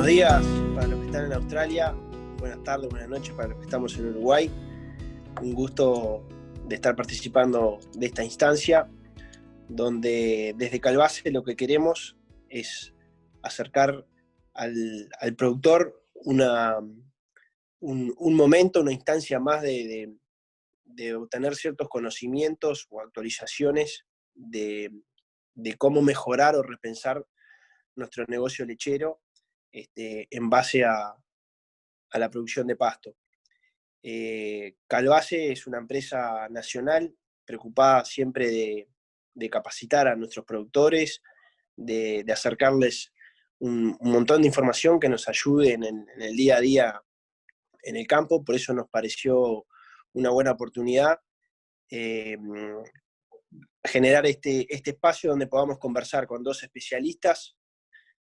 días para los que están en Australia, buenas tardes, buenas noches para los que estamos en Uruguay. Un gusto de estar participando de esta instancia, donde desde Calvase lo que queremos es acercar al productor un momento, una instancia más de obtener ciertos conocimientos o actualizaciones de cómo mejorar o repensar nuestro negocio lechero en base a la producción de pasto. Calvase es una empresa nacional preocupada siempre de capacitar a nuestros productores, de acercarles un montón de información que nos ayude en el día a día en el campo. Por eso nos pareció una buena oportunidad generar este espacio donde podamos conversar con dos especialistas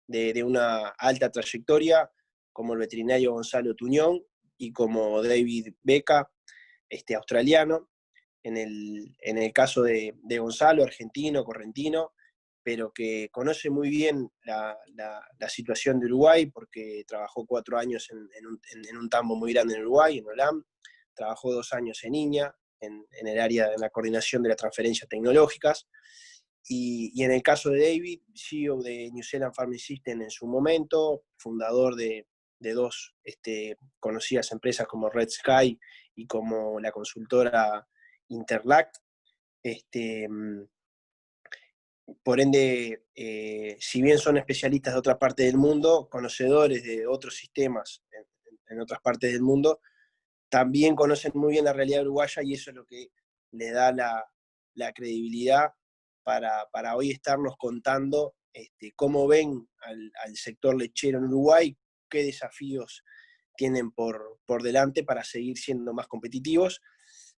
de una alta trayectoria, como el veterinario Gonzalo Tuñón y como David Beca, australiano. En el caso de Gonzalo, argentino, correntino, pero que conoce muy bien la situación de Uruguay, porque trabajó 4 años en un tambo muy grande en Uruguay, en Olam, trabajó 2 años en INIA, en el área de la coordinación de las transferencias tecnológicas. Y en el caso de David, CEO de New Zealand Farming System en su momento, fundador de dos conocidas empresas como Red Sky y como la consultora Interlac. Por ende, si bien son especialistas de otra parte del mundo, conocedores de otros sistemas en otras partes del mundo, también conocen muy bien la realidad uruguaya, y eso es lo que le da la credibilidad para hoy estarnos contando cómo ven al sector lechero en Uruguay, qué desafíos tienen por delante para seguir siendo más competitivos.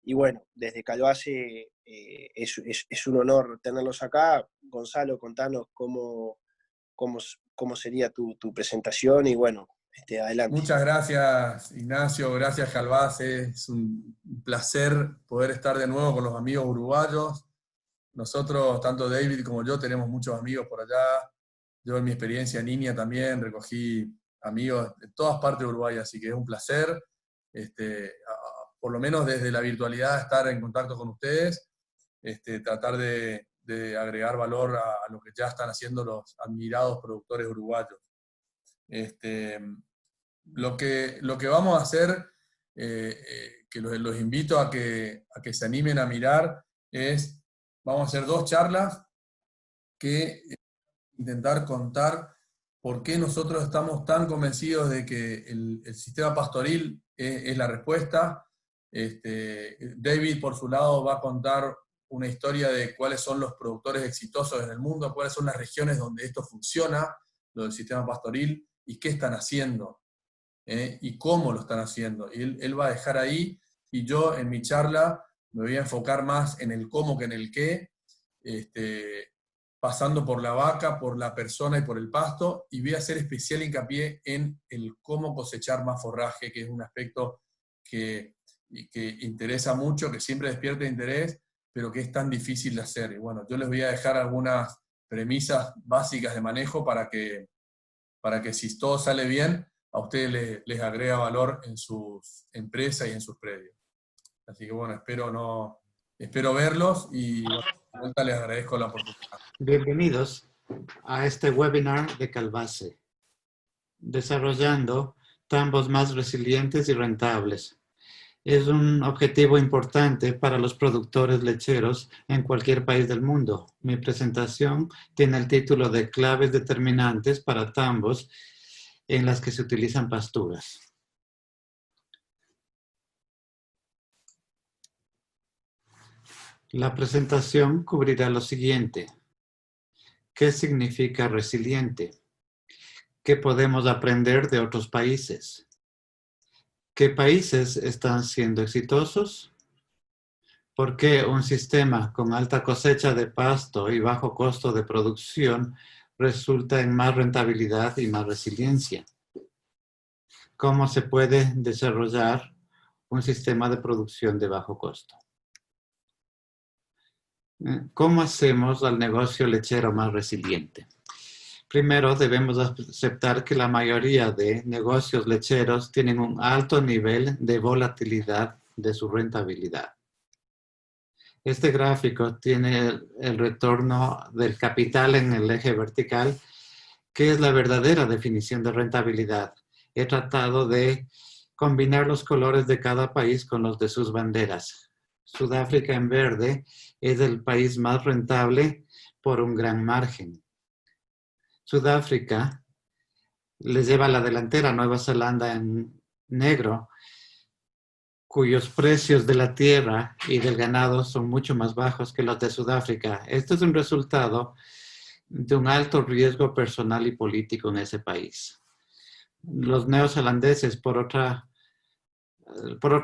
Y bueno, desde Calvase es un honor tenerlos acá. Gonzalo, contanos cómo sería tu presentación, y bueno, adelante. Muchas gracias, Ignacio, gracias, Calvase. Es un placer poder estar de nuevo con los amigos uruguayos. Nosotros, tanto David como yo, tenemos muchos amigos por allá. Yo en mi experiencia en INIA también recogí amigos de todas partes de Uruguay, así que es un placer, por lo menos desde la virtualidad, estar en contacto con ustedes, tratar de agregar valor a lo que ya están haciendo los admirados productores uruguayos. Lo que vamos a hacer, que los invito a que se animen a mirar, vamos a hacer 2 charlas que intentar contar por qué nosotros estamos tan convencidos de que el sistema pastoril es la respuesta. David, por su lado, va a contar una historia de cuáles son los productores exitosos en el mundo, cuáles son las regiones donde esto funciona, lo del sistema pastoril, y qué están haciendo. Y cómo lo están haciendo. Y él va a dejar ahí, y yo en mi charla me voy a enfocar más en el cómo que en el qué, pasando por la vaca, por la persona y por el pasto, y voy a hacer especial hincapié en el cómo cosechar más forraje, que es un aspecto que interesa mucho, que siempre despierta interés, pero que es tan difícil de hacer. Y bueno, yo les voy a dejar algunas premisas básicas de manejo para que si todo sale bien, a ustedes les agrega valor en sus empresas y en sus predios. Así que bueno, espero verlos, y bueno, de vuelta les agradezco la oportunidad. Bienvenidos a este webinar de Calvase, desarrollando tambos más resilientes y rentables. Es un objetivo importante para los productores lecheros en cualquier país del mundo. Mi presentación tiene el título de Claves determinantes para tambos en las que se utilizan pasturas. La presentación cubrirá lo siguiente. ¿Qué significa resiliente? ¿Qué podemos aprender de otros países? ¿Qué países están siendo exitosos? ¿Por qué un sistema con alta cosecha de pasto y bajo costo de producción resulta en más rentabilidad y más resiliencia? ¿Cómo se puede desarrollar un sistema de producción de bajo costo? ¿Cómo hacemos al negocio lechero más resiliente? Primero, debemos aceptar que la mayoría de negocios lecheros tienen un alto nivel de volatilidad de su rentabilidad. Este gráfico tiene el retorno del capital en el eje vertical, que es la verdadera definición de rentabilidad. He tratado de combinar los colores de cada país con los de sus banderas. Sudáfrica en verde es el país más rentable por un gran margen. Sudáfrica le lleva la delantera a Nueva Zelanda en negro, cuyos precios de la tierra y del ganado son mucho más bajos que los de Sudáfrica. Esto es un resultado de un alto riesgo personal y político en ese país. Los neozelandeses, por otro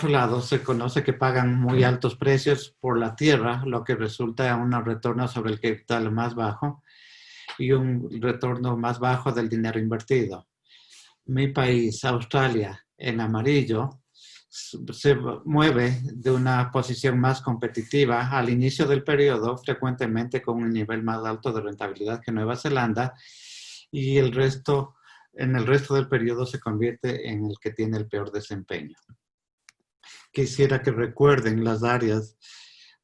lado, se conoce que pagan muy altos precios por la tierra, lo que resulta en un retorno sobre el capital más bajo y un retorno más bajo del dinero invertido. Mi país, Australia, en amarillo, se mueve de una posición más competitiva al inicio del periodo, frecuentemente con un nivel más alto de rentabilidad que Nueva Zelanda, y en el resto del periodo se convierte en el que tiene el peor desempeño. Quisiera que recuerden las áreas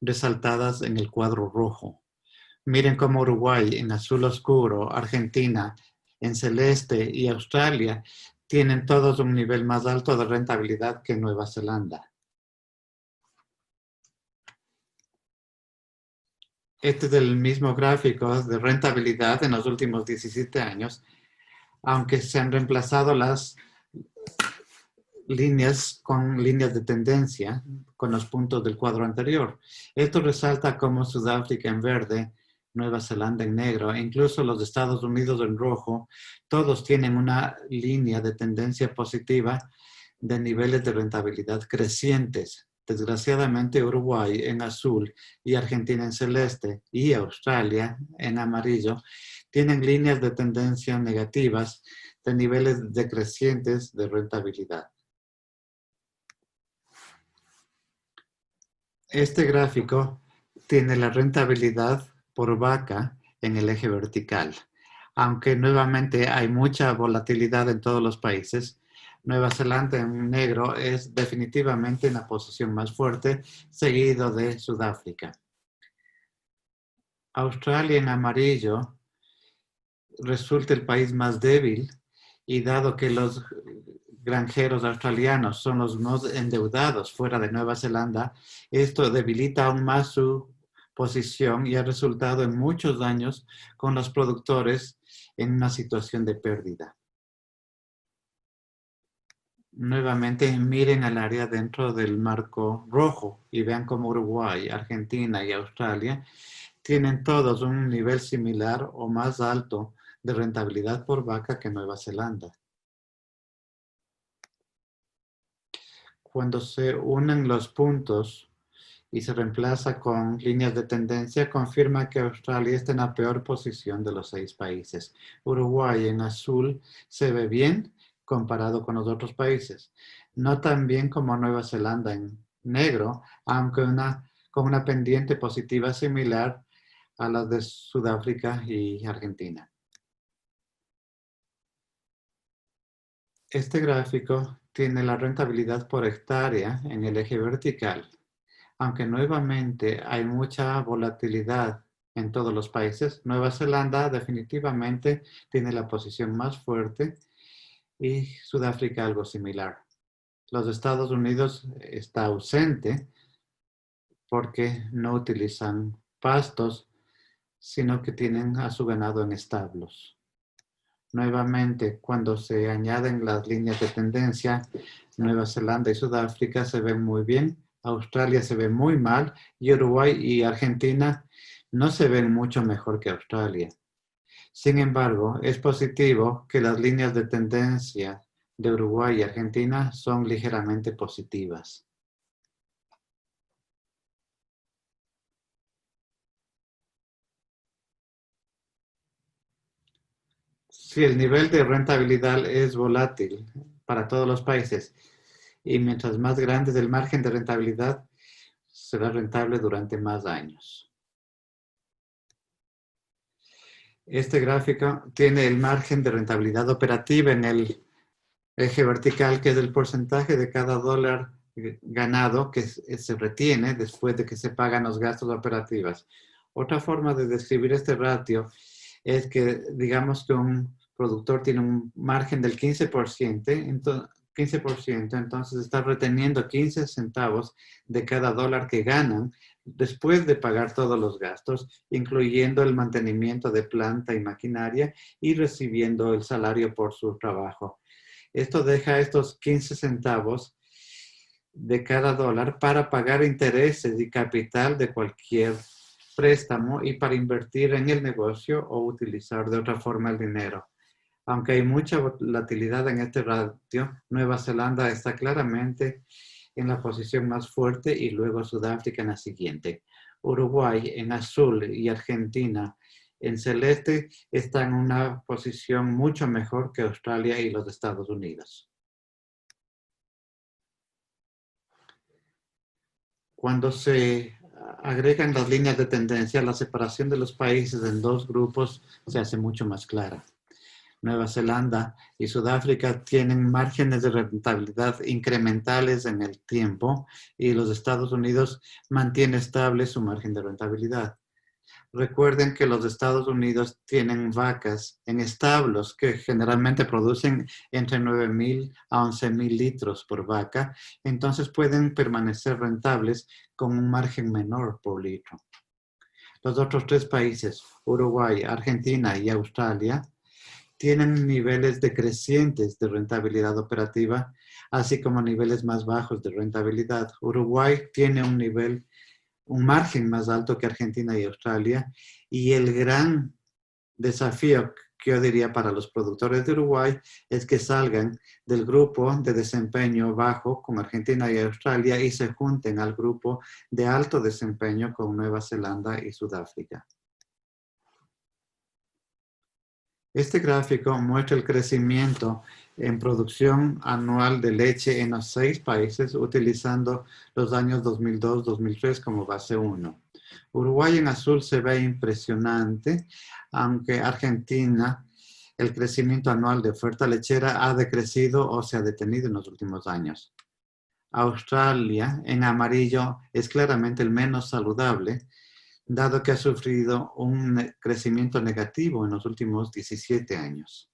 resaltadas en el cuadro rojo. Miren cómo Uruguay en azul oscuro, Argentina en celeste y Australia tienen todos un nivel más alto de rentabilidad que Nueva Zelanda. Este es el mismo gráfico de rentabilidad en los últimos 17 años, aunque se han reemplazado las líneas con líneas de tendencia con los puntos del cuadro anterior. Esto resalta cómo Sudáfrica en verde, Nueva Zelanda en negro, e incluso los Estados Unidos en rojo, todos tienen una línea de tendencia positiva de niveles de rentabilidad crecientes. Desgraciadamente, Uruguay en azul y Argentina en celeste y Australia en amarillo tienen líneas de tendencia negativas de niveles decrecientes de rentabilidad. Este gráfico tiene la rentabilidad por vaca en el eje vertical. Aunque nuevamente hay mucha volatilidad en todos los países, Nueva Zelanda en negro es definitivamente en la posición más fuerte, seguido de Sudáfrica. Australia en amarillo resulta el país más débil y dado que los granjeros australianos son los más endeudados fuera de Nueva Zelanda, esto debilita aún más su posición y ha resultado en muchos daños con los productores en una situación de pérdida. Nuevamente miren al área dentro del marco rojo y vean cómo Uruguay, Argentina y Australia tienen todos un nivel similar o más alto de rentabilidad por vaca que Nueva Zelanda. Cuando se unen los puntos y se reemplaza con líneas de tendencia, confirma que Australia está en la peor posición de los 6 países. Uruguay en azul se ve bien comparado con los otros países. No tan bien como Nueva Zelanda en negro, aunque con una pendiente positiva similar a las de Sudáfrica y Argentina. Este gráfico tiene la rentabilidad por hectárea en el eje vertical. Aunque nuevamente hay mucha volatilidad en todos los países, Nueva Zelanda definitivamente tiene la posición más fuerte y Sudáfrica algo similar. Los Estados Unidos está ausente porque no utilizan pastos, sino que tienen a su ganado en establos. Nuevamente, cuando se añaden las líneas de tendencia, Nueva Zelanda y Sudáfrica se ven muy bien, Australia se ve muy mal y Uruguay y Argentina no se ven mucho mejor que Australia. Sin embargo, es positivo que las líneas de tendencia de Uruguay y Argentina son ligeramente positivas. Si el nivel de rentabilidad es volátil para todos los países y mientras más grande es el margen de rentabilidad, será rentable durante más años. Este gráfico tiene el margen de rentabilidad operativa en el eje vertical, que es el porcentaje de cada dólar ganado que se retiene después de que se pagan los gastos operativos. Otra forma de describir este ratio es que digamos que un productor tiene un margen del 15%, entonces está reteniendo 15 centavos de cada dólar que ganan después de pagar todos los gastos, incluyendo el mantenimiento de planta y maquinaria y recibiendo el salario por su trabajo. Esto deja estos 15 centavos de cada dólar para pagar intereses y capital de cualquier préstamo y para invertir en el negocio o utilizar de otra forma el dinero. Aunque hay mucha volatilidad en este ratio, Nueva Zelanda está claramente en la posición más fuerte y luego Sudáfrica en la siguiente. Uruguay en azul y Argentina en celeste está en una posición mucho mejor que Australia y los Estados Unidos. Cuando se agregan las líneas de tendencia, la separación de los países en dos grupos se hace mucho más clara. Nueva Zelanda y Sudáfrica tienen márgenes de rentabilidad incrementales en el tiempo y los Estados Unidos mantiene estable su margen de rentabilidad. Recuerden que los Estados Unidos tienen vacas en establos que generalmente producen entre 9,000 a 11,000 litros por vaca, entonces pueden permanecer rentables con un margen menor por litro. Los otros tres países, Uruguay, Argentina y Australia, tienen niveles decrecientes de rentabilidad operativa, así como niveles más bajos de rentabilidad. Uruguay tiene un margen más alto que Argentina y Australia, y el gran desafío que yo diría para los productores de Uruguay es que salgan del grupo de desempeño bajo con Argentina y Australia y se junten al grupo de alto desempeño con Nueva Zelanda y Sudáfrica. Este gráfico muestra el crecimiento en producción anual de leche en los 6 países utilizando los años 2002-2003 como base 1. Uruguay en azul se ve impresionante, aunque Argentina, el crecimiento anual de oferta lechera ha decrecido o se ha detenido en los últimos años. Australia en amarillo es claramente el menos saludable, dado que ha sufrido un crecimiento negativo en los últimos 17 años.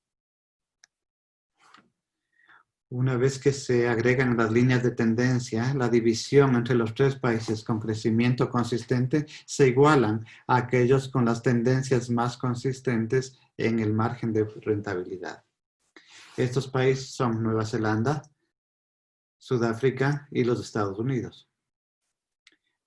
Una vez que se agregan las líneas de tendencia, la división entre los tres países con crecimiento consistente se igualan a aquellos con las tendencias más consistentes en el margen de rentabilidad. Estos países son Nueva Zelanda, Sudáfrica y los Estados Unidos.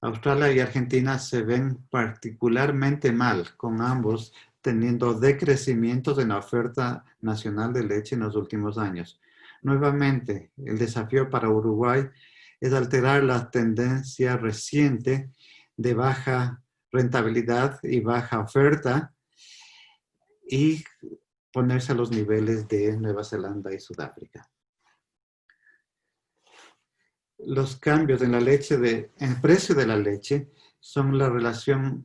Australia y Argentina se ven particularmente mal, con ambos teniendo decrecimientos en la oferta nacional de leche en los últimos años. Nuevamente, el desafío para Uruguay es alterar la tendencia reciente de baja rentabilidad y baja oferta y ponerse a los niveles de Nueva Zelanda y Sudáfrica. Los cambios en el precio de la leche son la razón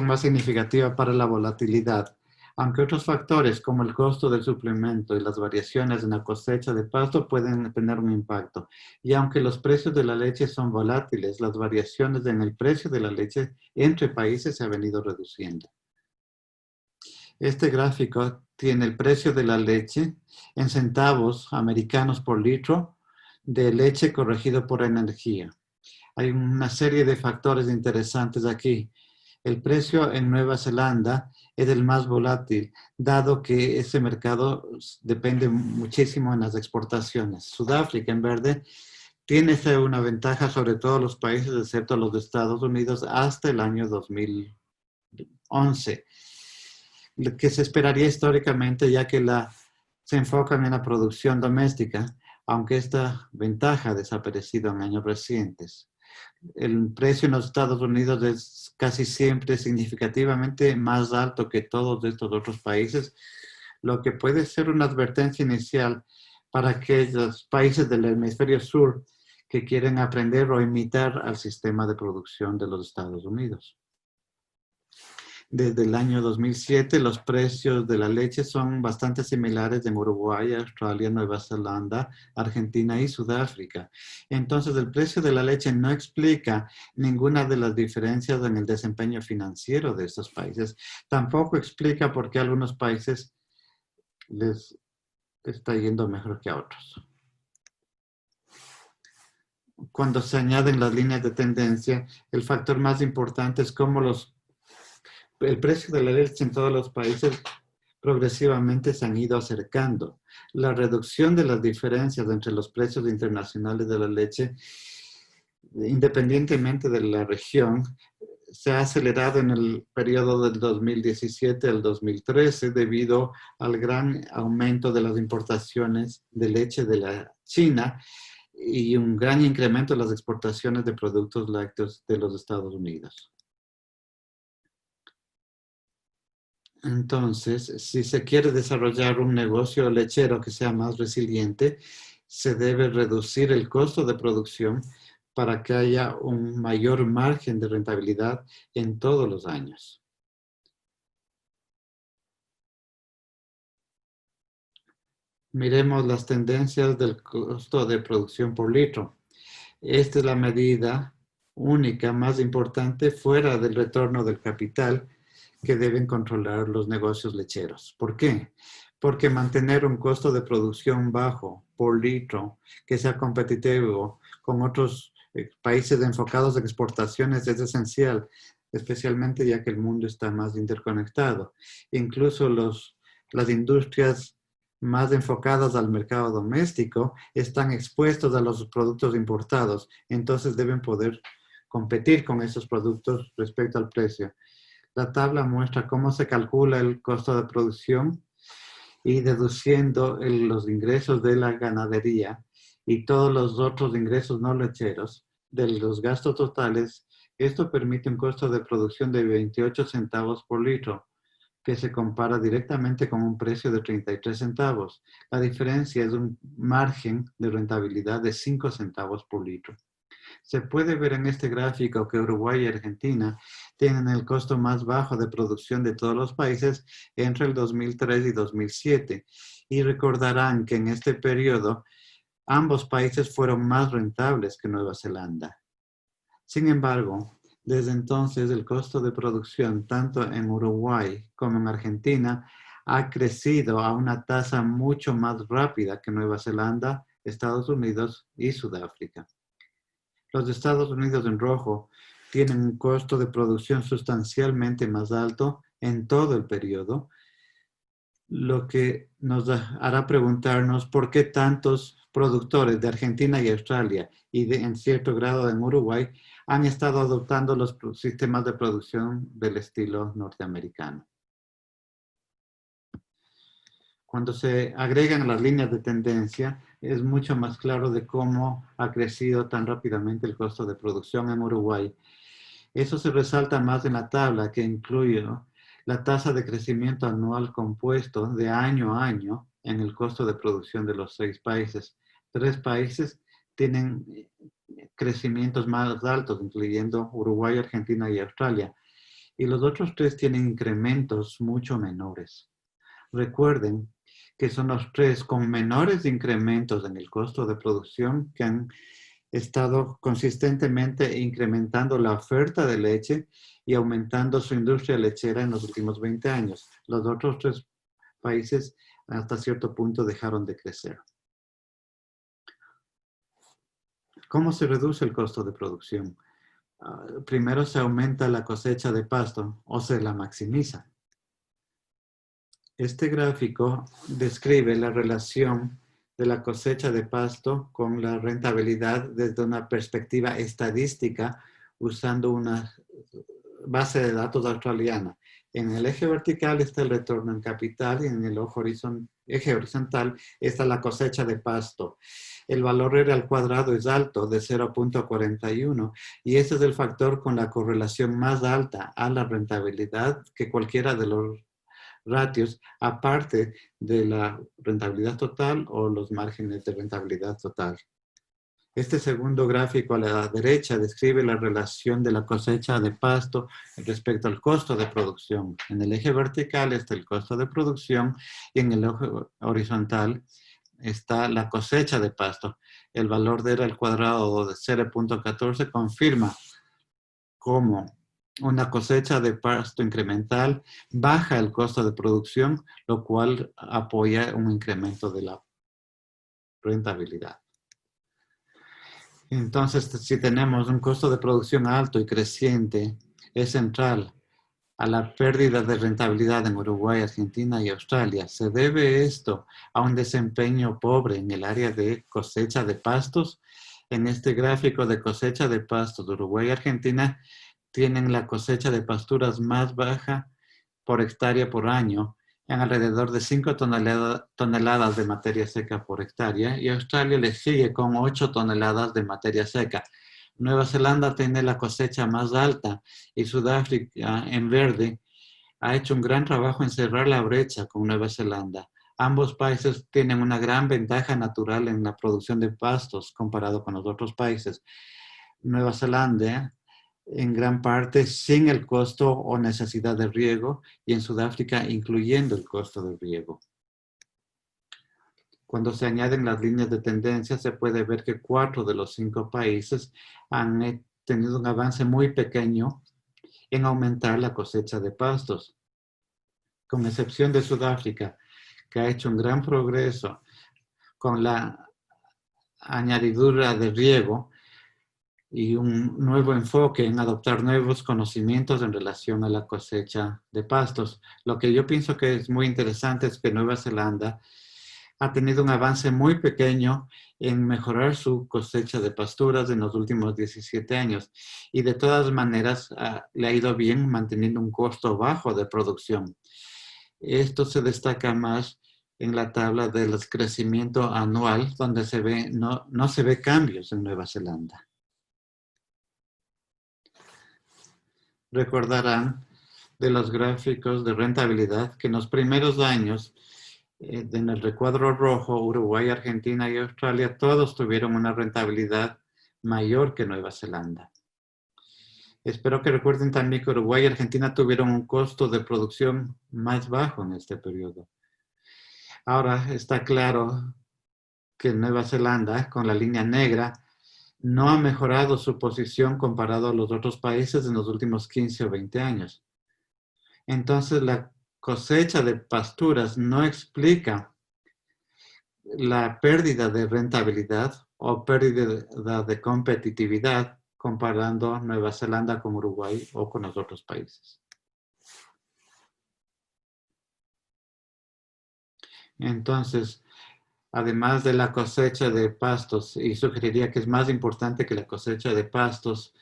más significativa para la volatilidad, aunque otros factores como el costo del suplemento y las variaciones en la cosecha de pasto pueden tener un impacto. Y aunque los precios de la leche son volátiles, las variaciones en el precio de la leche entre países se han venido reduciendo. Este gráfico tiene el precio de la leche en centavos americanos por litro de leche corregido por energía. Hay una serie de factores interesantes aquí. El precio en Nueva Zelanda es el más volátil, dado que ese mercado depende muchísimo en las exportaciones. Sudáfrica, en verde, tiene una ventaja sobre todos los países, excepto los de Estados Unidos, hasta el año 2011. Lo que se esperaría históricamente, ya que se enfocan en la producción doméstica, aunque esta ventaja ha desaparecido en años recientes. El precio en los Estados Unidos es casi siempre significativamente más alto que todos estos otros países, lo que puede ser una advertencia inicial para aquellos países del hemisferio sur que quieren aprender o imitar al sistema de producción de los Estados Unidos. Desde el año 2007, los precios de la leche son bastante similares en Uruguay, Australia, Nueva Zelanda, Argentina y Sudáfrica. Entonces, el precio de la leche no explica ninguna de las diferencias en el desempeño financiero de estos países. Tampoco explica por qué a algunos países les está yendo mejor que a otros. Cuando se añaden las líneas de tendencia, el factor más importante es cómo el precio de la leche en todos los países progresivamente se han ido acercando. La reducción de las diferencias entre los precios internacionales de la leche, independientemente de la región, se ha acelerado en el periodo del 2017 al 2013 debido al gran aumento de las importaciones de leche de la China y un gran incremento en las exportaciones de productos lácteos de los Estados Unidos. Entonces, si se quiere desarrollar un negocio lechero que sea más resiliente, se debe reducir el costo de producción para que haya un mayor margen de rentabilidad en todos los años. Miremos las tendencias del costo de producción por litro. Esta es la medida única más importante fuera del retorno del capital que deben controlar los negocios lecheros. ¿Por qué? Porque mantener un costo de producción bajo por litro que sea competitivo con otros países enfocados en exportaciones es esencial, especialmente ya que el mundo está más interconectado. Incluso las industrias más enfocadas al mercado doméstico están expuestos a los productos importados, entonces deben poder competir con esos productos respecto al precio. La tabla muestra cómo se calcula el costo de producción y deduciendo los ingresos de la ganadería y todos los otros ingresos no lecheros de los gastos totales. Esto permite un costo de producción de 28 centavos por litro, que se compara directamente con un precio de 33 centavos. La diferencia es un margen de rentabilidad de 5 centavos por litro. Se puede ver en este gráfico que Uruguay y Argentina tienen el costo más bajo de producción de todos los países entre el 2003 y 2007. Y recordarán que en este periodo ambos países fueron más rentables que Nueva Zelanda. Sin embargo, desde entonces el costo de producción tanto en Uruguay como en Argentina ha crecido a una tasa mucho más rápida que Nueva Zelanda, Estados Unidos y Sudáfrica. Los Estados Unidos en rojo tienen un costo de producción sustancialmente más alto en todo el periodo, lo que nos hará preguntarnos por qué tantos productores de Argentina y Australia y en cierto grado en Uruguay han estado adoptando los sistemas de producción del estilo norteamericano. Cuando se agregan las líneas de tendencia, es mucho más claro de cómo ha crecido tan rápidamente el costo de producción en Uruguay. Eso se resalta más en la tabla que incluye la tasa de crecimiento anual compuesto de año a año en el costo de producción de los 6 países. 3 países tienen crecimientos más altos, incluyendo Uruguay, Argentina y Australia. Y los otros 3 tienen incrementos mucho menores. Recuerden que son los 3 con menores incrementos en el costo de producción que han estado consistentemente incrementando la oferta de leche y aumentando su industria lechera en los últimos 20 años. Los otros 3 países hasta cierto punto dejaron de crecer. ¿Cómo se reduce el costo de producción? Primero se aumenta la cosecha de pasto o se la maximiza. Este gráfico describe la relación de la cosecha de pasto con la rentabilidad desde una perspectiva estadística usando una base de datos australiana. En el eje vertical está el retorno en capital y en el eje horizontal está la cosecha de pasto. El valor R al cuadrado es alto, de 0.41, y este es el factor con la correlación más alta a la rentabilidad que cualquiera de los ratios, aparte de la rentabilidad total o los márgenes de rentabilidad total. Este segundo gráfico a la derecha describe la relación de la cosecha de pasto respecto al costo de producción. En el eje vertical está el costo de producción y en el eje horizontal está la cosecha de pasto. El valor de R al cuadrado de 0.14 confirma cómo una cosecha de pasto incremental baja el costo de producción, lo cual apoya un incremento de la rentabilidad. Entonces, si tenemos un costo de producción alto y creciente, es central a la pérdida de rentabilidad en Uruguay, Argentina y Australia. ¿Se debe esto a un desempeño pobre en el área de cosecha de pastos? En este gráfico de cosecha de pastos de Uruguay y Argentina tienen la cosecha de pasturas más baja por hectárea por año, en alrededor de 5 toneladas de materia seca por hectárea, y Australia le sigue con 8 toneladas de materia seca. Nueva Zelanda tiene la cosecha más alta y Sudáfrica, en verde, ha hecho un gran trabajo en cerrar la brecha con Nueva Zelanda. Ambos países tienen una gran ventaja natural en la producción de pastos comparado con los otros países. Nueva Zelanda, en gran parte sin el costo o necesidad de riego, y en Sudáfrica incluyendo el costo de riego. Cuando se añaden las líneas de tendencia, se puede ver que 4 de los 5 países han tenido un avance muy pequeño en aumentar la cosecha de pastos, con excepción de Sudáfrica, que ha hecho un gran progreso con la añadidura de riego y un nuevo enfoque en adoptar nuevos conocimientos en relación a la cosecha de pastos. Lo que yo pienso que es muy interesante es que Nueva Zelanda ha tenido un avance muy pequeño en mejorar su cosecha de pasturas en los últimos 17 años. Y de todas maneras le ha ido bien manteniendo un costo bajo de producción. Esto se destaca más en la tabla del crecimiento anual, donde se ve, no se ve cambios en Nueva Zelanda. Recordarán de los gráficos de rentabilidad que en los primeros años, en el recuadro rojo, Uruguay, Argentina y Australia, todos tuvieron una rentabilidad mayor que Nueva Zelanda. Espero que recuerden también que Uruguay y Argentina tuvieron un costo de producción más bajo en este periodo. Ahora está claro que Nueva Zelanda, con la línea negra, no ha mejorado su posición comparado a los otros países en los últimos 15 o 20 años. Entonces, la cosecha de pasturas no explica la pérdida de rentabilidad o pérdida de competitividad comparando Nueva Zelanda con Uruguay o con los otros países. Entonces, además de la cosecha de pastos, y sugeriría que es más importante que la cosecha de pastos,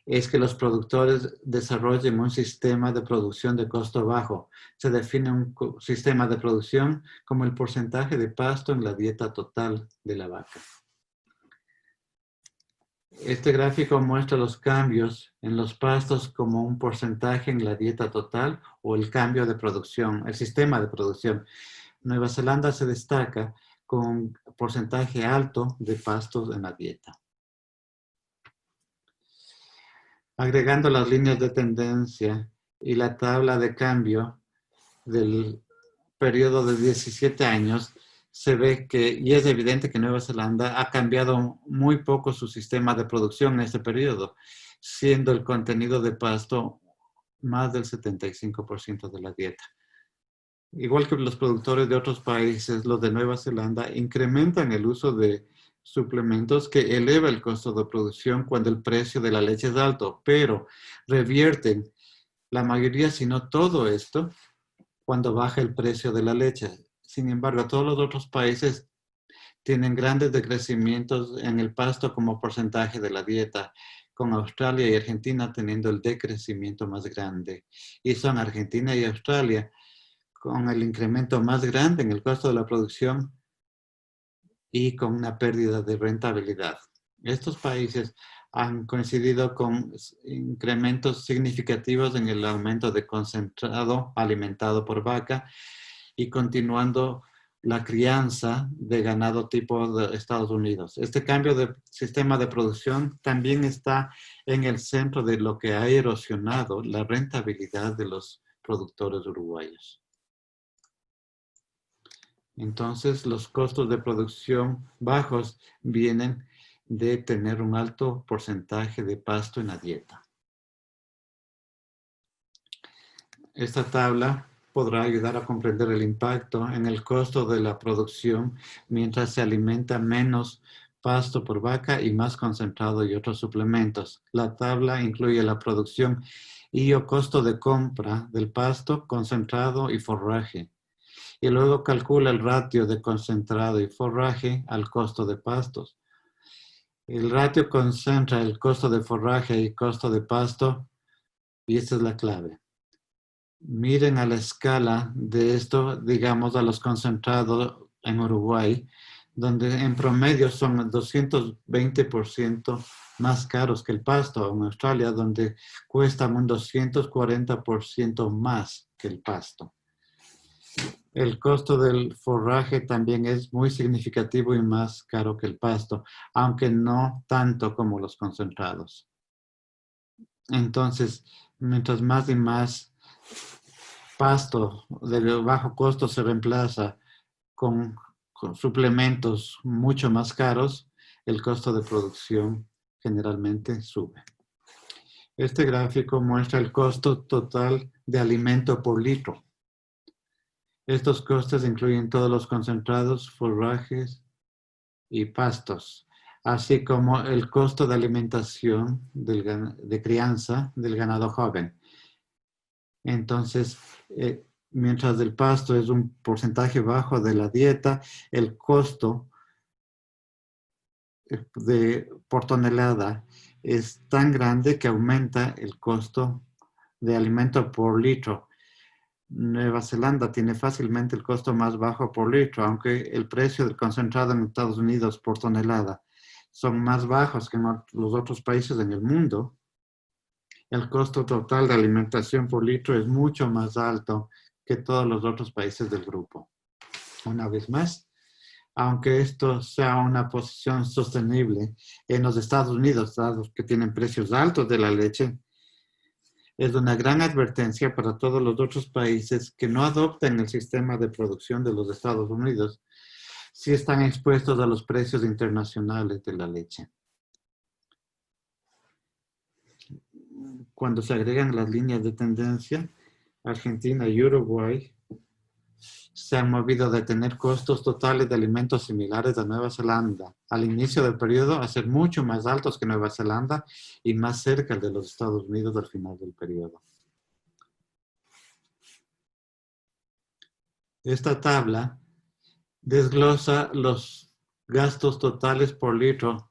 es que los productores desarrollen un sistema de producción de costo bajo. Se define un sistema de producción como el porcentaje de pasto en la dieta total de la vaca. Este gráfico muestra los cambios en los pastos como un porcentaje en la dieta total o el cambio de producción, el sistema de producción. Nueva Zelanda se destaca con un porcentaje alto de pastos en la dieta. Agregando las líneas de tendencia y la tabla de cambio del periodo de 17 años, se ve que, y es evidente que Nueva Zelanda ha cambiado muy poco su sistema de producción en este periodo, siendo el contenido de pasto más del 75% de la dieta. Igual que los productores de otros países, los de Nueva Zelanda incrementan el uso de suplementos que eleva el costo de producción cuando el precio de la leche es alto, pero revierten la mayoría, si no todo esto, cuando baja el precio de la leche. Sin embargo, todos los otros países tienen grandes decrecimientos en el pasto como porcentaje de la dieta, con Australia y Argentina teniendo el decrecimiento más grande. Y son Argentina y Australia con el incremento más grande en el costo de la producción y con una pérdida de rentabilidad. Estos países han coincidido con incrementos significativos en el aumento de concentrado alimentado por vaca y continuando la crianza de ganado tipo de Estados Unidos. Este cambio de sistema de producción también está en el centro de lo que ha erosionado la rentabilidad de los productores uruguayos. Entonces, los costos de producción bajos vienen de tener un alto porcentaje de pasto en la dieta. Esta tabla podrá ayudar a comprender el impacto en el costo de la producción mientras se alimenta menos pasto por vaca y más concentrado y otros suplementos. La tabla incluye la producción y el costo de compra del pasto, concentrado y forraje. Y luego calcula el ratio de concentrado y forraje al costo de pastos. El ratio concentra el costo de forraje y costo de pasto, y esta es la clave. Miren a la escala de esto, digamos, a los concentrados en Uruguay, donde en promedio son 220% más caros que el pasto. En Australia, donde cuesta un 240% más que el pasto. El costo del forraje también es muy significativo y más caro que el pasto, aunque no tanto como los concentrados. Entonces, mientras más y más pasto de bajo costo se reemplaza con suplementos mucho más caros, el costo de producción generalmente sube. Este gráfico muestra el costo total de alimento por litro. Estos costes incluyen todos los concentrados, forrajes y pastos, así como el costo de alimentación de crianza del ganado joven. Entonces, mientras el pasto es un porcentaje bajo de la dieta, el costo por tonelada es tan grande que aumenta el costo de alimento por litro. Nueva Zelanda tiene fácilmente el costo más bajo por litro, aunque el precio del concentrado en Estados Unidos por tonelada son más bajos que en los otros países en el mundo. El costo total de alimentación por litro es mucho más alto que todos los otros países del grupo. Una vez más, aunque esto sea una posición sostenible en los Estados Unidos, dados que tienen precios altos de la leche, es una gran advertencia para todos los otros países que no adopten el sistema de producción de los Estados Unidos si están expuestos a los precios internacionales de la leche. Cuando se agregan las líneas de tendencia, Argentina y Uruguay se han movido de tener costos totales de alimentos similares a Nueva Zelanda al inicio del periodo a ser mucho más altos que Nueva Zelanda y más cerca de los Estados Unidos al final del periodo. Esta tabla desglosa los gastos totales por litro,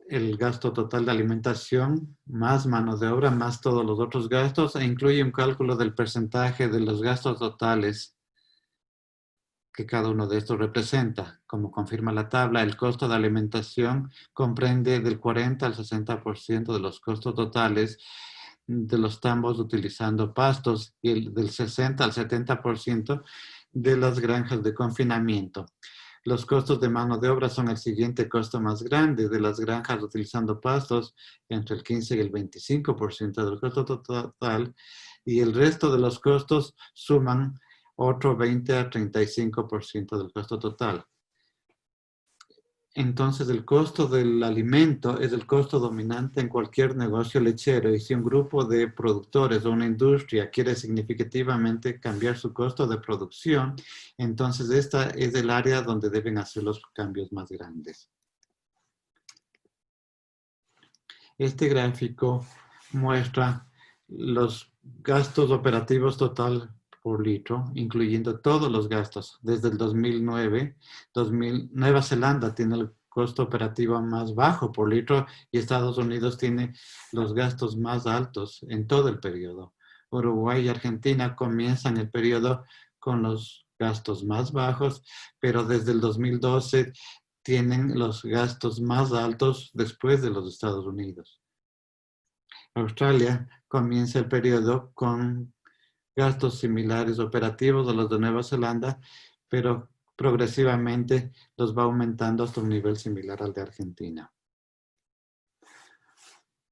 el gasto total de alimentación, más mano de obra, más todos los otros gastos, e incluye un cálculo del porcentaje de los gastos totales que cada uno de estos representa. Como confirma la tabla, el costo de alimentación comprende del 40 al 60% de los costos totales de los tambos utilizando pastos y del 60 al 70% de las granjas de confinamiento. Los costos de mano de obra son el siguiente costo más grande de las granjas utilizando pastos, entre el 15 y el 25% del costo total, y el resto de los costos suman otro 20 a 35% del costo total. Entonces, el costo del alimento es el costo dominante en cualquier negocio lechero, y si un grupo de productores o una industria quiere significativamente cambiar su costo de producción, entonces esta es el área donde deben hacer los cambios más grandes. Este gráfico muestra los gastos operativos total por litro, incluyendo todos los gastos. Desde el 2009, Nueva Zelanda tiene el costo operativo más bajo por litro y Estados Unidos tiene los gastos más altos en todo el periodo. Uruguay y Argentina comienzan el periodo con los gastos más bajos, pero desde el 2012 tienen los gastos más altos después de los Estados Unidos. Australia comienza el periodo con gastos similares operativos a los de Nueva Zelanda, pero progresivamente los va aumentando hasta un nivel similar al de Argentina.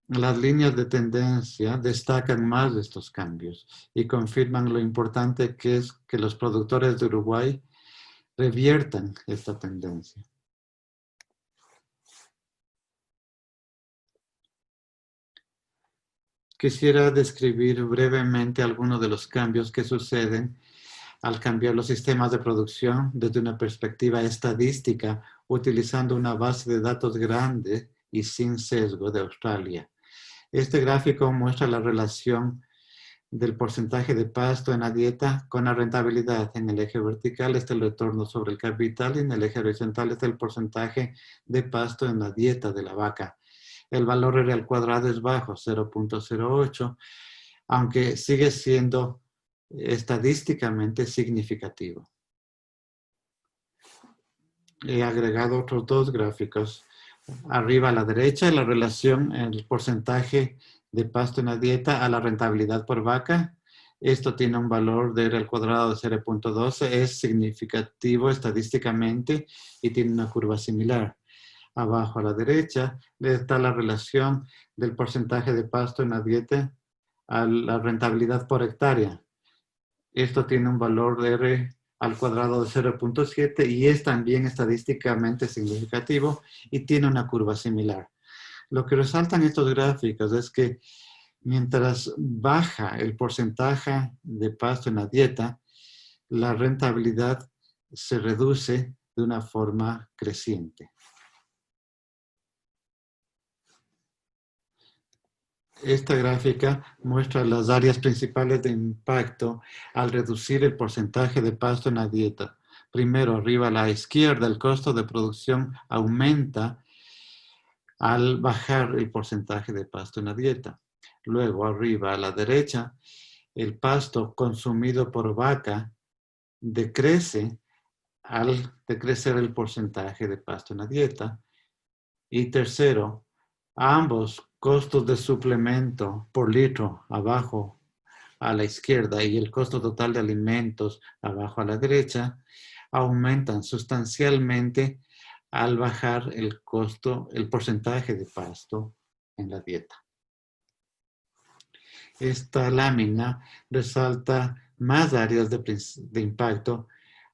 Las líneas de tendencia destacan más de estos cambios y confirman lo importante que es que los productores de Uruguay reviertan esta tendencia. Quisiera describir brevemente algunos de los cambios que suceden al cambiar los sistemas de producción desde una perspectiva estadística, utilizando una base de datos grande y sin sesgo de Australia. Este gráfico muestra la relación del porcentaje de pasto en la dieta con la rentabilidad. En el eje vertical está el retorno sobre el capital y en el eje horizontal está el porcentaje de pasto en la dieta de la vaca. El valor R al cuadrado es bajo, 0.08, aunque sigue siendo estadísticamente significativo. He agregado otros dos gráficos. Arriba a la derecha, la relación en el porcentaje de pasto en la dieta a la rentabilidad por vaca. Esto tiene un valor de R al cuadrado de 0.12, es significativo estadísticamente y tiene una curva similar. Abajo a la derecha está la relación del porcentaje de pasto en la dieta a la rentabilidad por hectárea. Esto tiene un valor de R al cuadrado de 0.7 y es también estadísticamente significativo y tiene una curva similar. Lo que resaltan estos gráficos es que mientras baja el porcentaje de pasto en la dieta, la rentabilidad se reduce de una forma creciente. Esta gráfica muestra las áreas principales de impacto al reducir el porcentaje de pasto en la dieta. Primero, arriba a la izquierda, el costo de producción aumenta al bajar el porcentaje de pasto en la dieta. Luego, arriba a la derecha, el pasto consumido por vaca decrece al decrecer el porcentaje de pasto en la dieta. Y tercero, ambos costos de suplemento por litro abajo a la izquierda y el costo total de alimentos abajo a la derecha aumentan sustancialmente al bajar el porcentaje de pasto en la dieta. Esta lámina resalta más áreas de impacto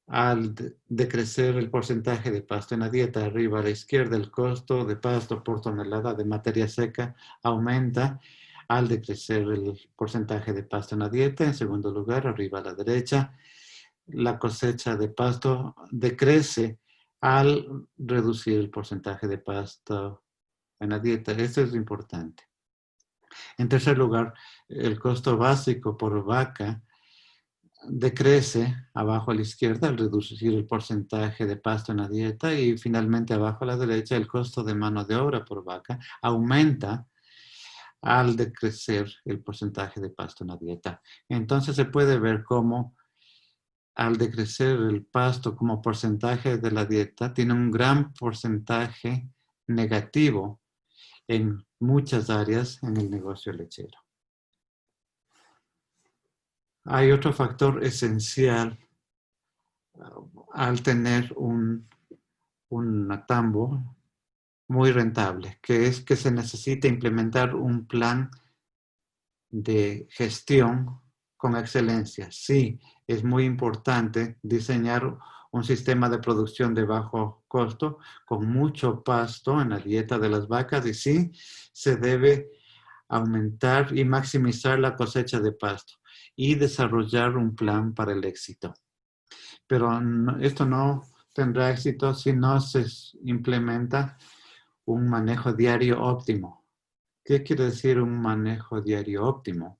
al decrecer el porcentaje de pasto en la dieta. Arriba a la izquierda, el costo de pasto por tonelada de materia seca aumenta al decrecer el porcentaje de pasto en la dieta. En segundo lugar, arriba a la derecha, la cosecha de pasto decrece al reducir el porcentaje de pasto en la dieta. Esto es importante. En tercer lugar, el costo básico por vaca decrece abajo a la izquierda al reducir el porcentaje de pasto en la dieta y finalmente abajo a la derecha el costo de mano de obra por vaca aumenta al decrecer el porcentaje de pasto en la dieta. Entonces se puede ver cómo al decrecer el pasto como porcentaje de la dieta tiene un gran porcentaje negativo en muchas áreas en el negocio lechero. Hay otro factor esencial al tener un tambo muy rentable, que es que se necesita implementar un plan de gestión con excelencia. Sí, es muy importante diseñar un sistema de producción de bajo costo con mucho pasto en la dieta de las vacas y sí, se debe aumentar y maximizar la cosecha de pasto y desarrollar un plan para el éxito. Pero esto no tendrá éxito si no se implementa un manejo diario óptimo. ¿Qué quiere decir un manejo diario óptimo?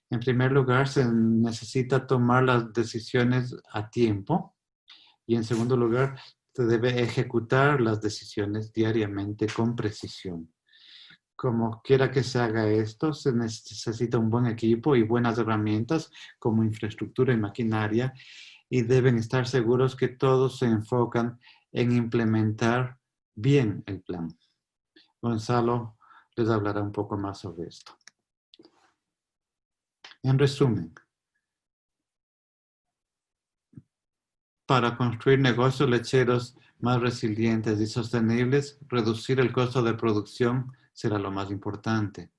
En primer lugar, se necesita tomar las decisiones a tiempo y en segundo lugar, se debe ejecutar las decisiones diariamente con precisión. Como quiera que se haga esto, se necesita un buen equipo y buenas herramientas como infraestructura y maquinaria y deben estar seguros que todos se enfocan en implementar bien el plan. Gonzalo les hablará un poco más sobre esto. En resumen, para construir negocios lecheros más resilientes y sostenibles, reducir el costo de producción será lo más importante.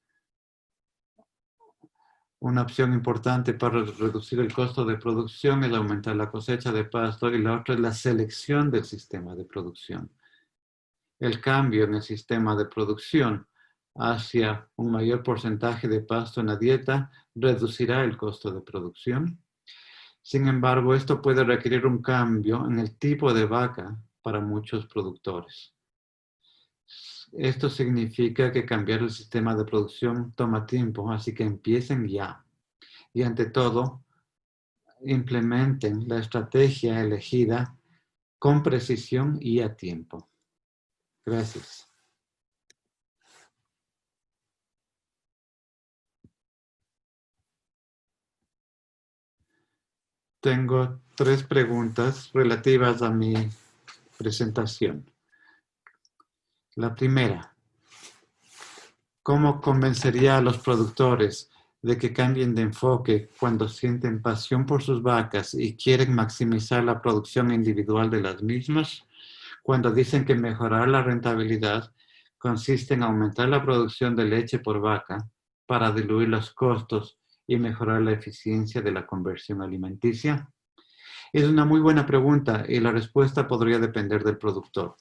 Una opción importante para reducir el costo de producción es aumentar la cosecha de pasto y la otra es la selección del sistema de producción. El cambio en el sistema de producción hacia un mayor porcentaje de pasto en la dieta reducirá el costo de producción. Sin embargo, esto puede requerir un cambio en el tipo de vaca para muchos productores. Esto significa que cambiar el sistema de producción toma tiempo, así que empiecen ya. Y ante todo, implementen la estrategia elegida con precisión y a tiempo. Gracias. Tengo 3 preguntas relativas a mi presentación. La primera, ¿cómo convencería a los productores de que cambien de enfoque cuando sienten pasión por sus vacas y quieren maximizar la producción individual de las mismas? Cuando dicen que mejorar la rentabilidad consiste en aumentar la producción de leche por vaca para diluir los costos y mejorar la eficiencia de la conversión alimenticia. Es una muy buena pregunta y la respuesta podría depender del productor.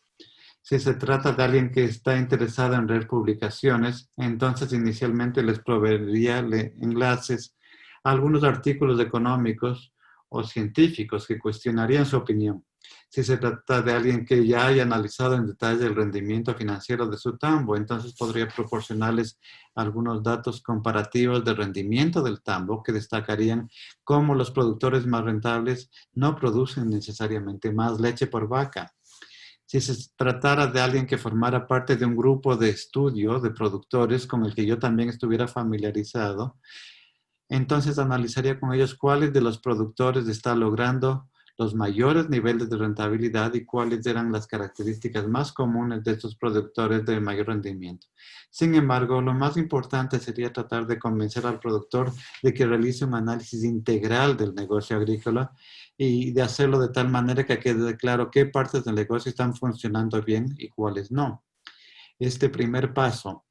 Si se trata de alguien que está interesado en leer publicaciones, entonces inicialmente les proveería enlaces a algunos artículos económicos o científicos que cuestionarían su opinión. Si se trata de alguien que ya haya analizado en detalle el rendimiento financiero de su tambo, entonces podría proporcionarles algunos datos comparativos de rendimiento del tambo que destacarían cómo los productores más rentables no producen necesariamente más leche por vaca. Si se tratara de alguien que formara parte de un grupo de estudio de productores con el que yo también estuviera familiarizado, entonces analizaría con ellos cuáles de los productores están logrando los mayores niveles de rentabilidad y cuáles eran las características más comunes de estos productores de mayor rendimiento. Sin embargo, lo más importante sería tratar de convencer al productor de que realice un análisis integral del negocio agrícola y de hacerlo de tal manera que quede claro qué partes del negocio están funcionando bien y cuáles no. Este primer paso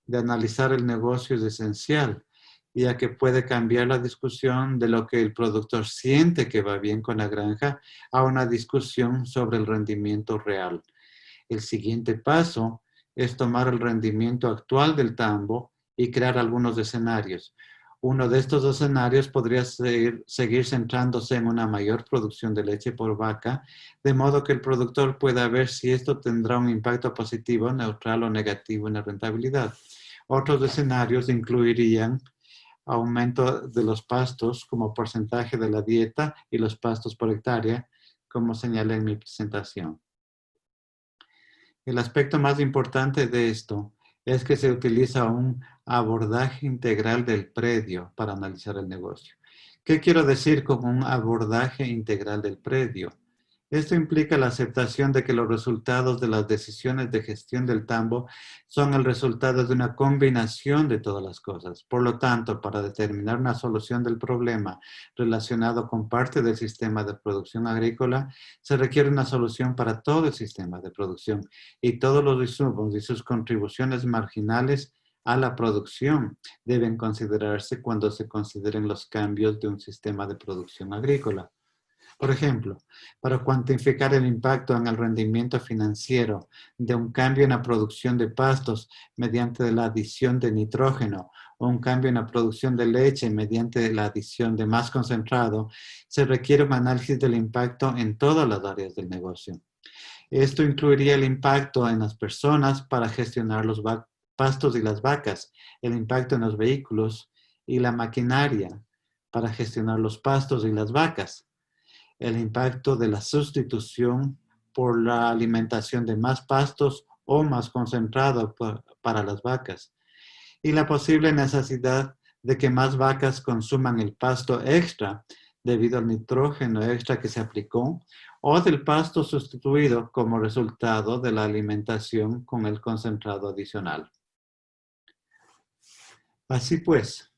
de analizar el negocio es esencial, ya que puede cambiar la discusión de lo que el productor siente que va bien con la granja a una discusión sobre el rendimiento real. El siguiente paso es tomar el rendimiento actual del tambo y crear algunos escenarios. Uno de estos escenarios podría seguir centrándose en una mayor producción de leche por vaca, de modo que el productor pueda ver si esto tendrá un impacto positivo, neutral o negativo en la rentabilidad. Otros escenarios incluirían aumento de los pastos como porcentaje de la dieta y los pastos por hectárea, como señalé en mi presentación. El aspecto más importante de esto es que se utiliza un abordaje integral del predio para analizar el negocio. ¿Qué quiero decir con un abordaje integral del predio? Esto implica la aceptación de que los resultados de las decisiones de gestión del tambo son el resultado de una combinación de todas las cosas. Por lo tanto, para determinar una solución del problema relacionado con parte del sistema de producción agrícola, se requiere una solución para todo el sistema de producción y todos los insumos y sus contribuciones marginales a la producción deben considerarse cuando se consideren los cambios de un sistema de producción agrícola. Por ejemplo, para cuantificar el impacto en el rendimiento financiero de un cambio en la producción de pastos mediante la adición de nitrógeno o un cambio en la producción de leche mediante la adición de más concentrado, se requiere un análisis del impacto en todas las áreas del negocio. Esto incluiría el impacto en las personas para gestionar los pastos y las vacas, el impacto en los vehículos y la maquinaria para gestionar los pastos y las vacas, el impacto de la sustitución por la alimentación de más pastos o más concentrado para las vacas y la posible necesidad de que más vacas consuman el pasto extra debido al nitrógeno extra que se aplicó o del pasto sustituido como resultado de la alimentación con el concentrado adicional. Así pues,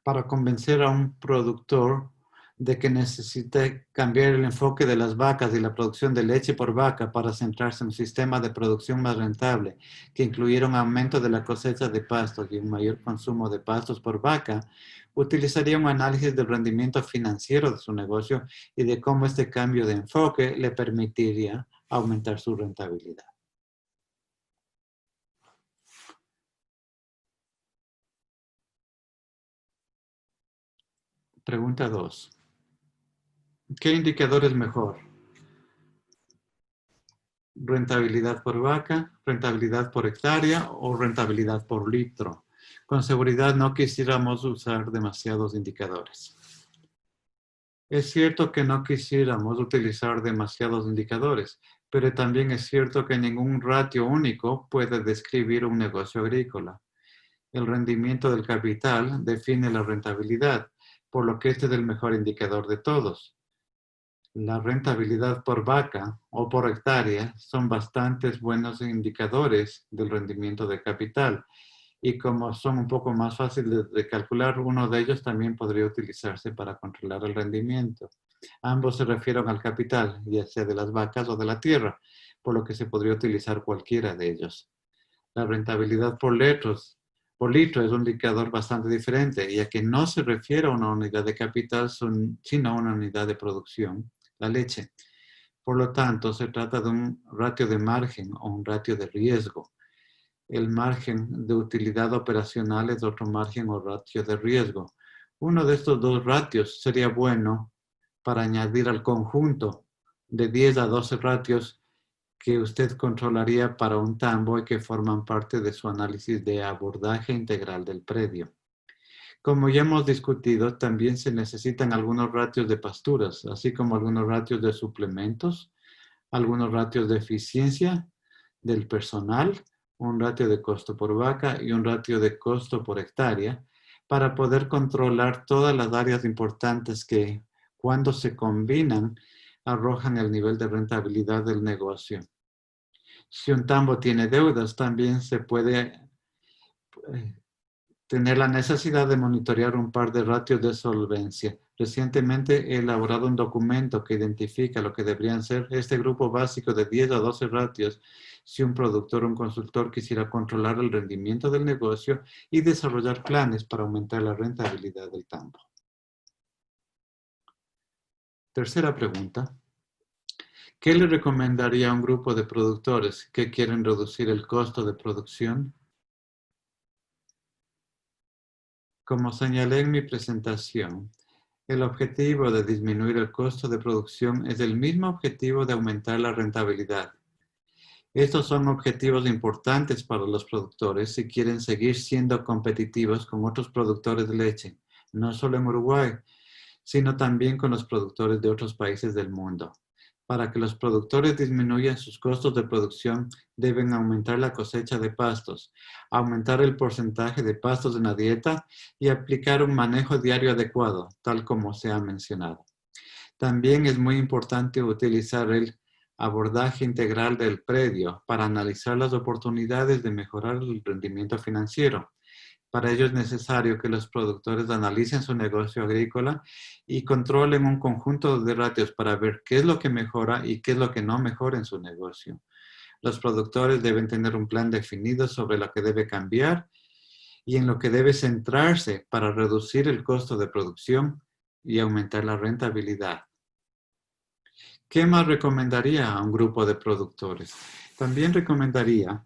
para convencer a un productor de que necesita cambiar el enfoque de las vacas y la producción de leche por vaca para centrarse en un sistema de producción más rentable, que incluyera un aumento de la cosecha de pastos y un mayor consumo de pastos por vaca, utilizaría un análisis del rendimiento financiero de su negocio y de cómo este cambio de enfoque le permitiría aumentar su rentabilidad. Pregunta 2. ¿Qué indicador es mejor? ¿Rentabilidad por vaca, rentabilidad por hectárea o rentabilidad por litro? Con seguridad no quisiéramos usar demasiados indicadores. Es cierto que no quisiéramos utilizar demasiados indicadores, pero también es cierto que ningún ratio único puede describir un negocio agrícola. El rendimiento del capital define la rentabilidad, por lo que este es el mejor indicador de todos. La rentabilidad por vaca o por hectárea son bastantes buenos indicadores del rendimiento de capital, y como son un poco más fáciles de calcular, uno de ellos también podría utilizarse para controlar el rendimiento. Ambos se refieren al capital, ya sea de las vacas o de la tierra, por lo que se podría utilizar cualquiera de ellos. La rentabilidad por litro es un indicador bastante diferente, ya que no se refiere a una unidad de capital, sino a una unidad de producción, la leche. Por lo tanto, se trata de un ratio de margen o un ratio de riesgo. El margen de utilidad operacional es otro margen o ratio de riesgo. Uno de estos dos ratios sería bueno para añadir al conjunto de 10 a 12 ratios que usted controlaría para un tambo y que forman parte de su análisis de abordaje integral del predio. Como ya hemos discutido, también se necesitan algunos ratios de pasturas, así como algunos ratios de suplementos, algunos ratios de eficiencia del personal, un ratio de costo por vaca y un ratio de costo por hectárea, para poder controlar todas las áreas importantes que, cuando se combinan, arrojan el nivel de rentabilidad del negocio. Si un tambo tiene deudas, también se puede tener la necesidad de monitorear un par de ratios de solvencia. Recientemente he elaborado un documento que identifica lo que deberían ser este grupo básico de 10 a 12 ratios si un productor o un consultor quisiera controlar el rendimiento del negocio y desarrollar planes para aumentar la rentabilidad del tambo. Tercera pregunta. ¿Qué le recomendaría a un grupo de productores que quieren reducir el costo de producción? Como señalé en mi presentación, el objetivo de disminuir el costo de producción es el mismo objetivo de aumentar la rentabilidad. Estos son objetivos importantes para los productores si quieren seguir siendo competitivos con otros productores de leche, no solo en Uruguay, sino también con los productores de otros países del mundo. Para que los productores disminuyan sus costos de producción, deben aumentar la cosecha de pastos, aumentar el porcentaje de pastos en la dieta y aplicar un manejo diario adecuado, tal como se ha mencionado. También es muy importante utilizar el abordaje integral del predio para analizar las oportunidades de mejorar el rendimiento financiero. Para ello es necesario que los productores analicen su negocio agrícola y controlen un conjunto de ratios para ver qué es lo que mejora y qué es lo que no mejora en su negocio. Los productores deben tener un plan definido sobre lo que debe cambiar y en lo que debe centrarse para reducir el costo de producción y aumentar la rentabilidad. ¿Qué más recomendaría a un grupo de productores? También recomendaría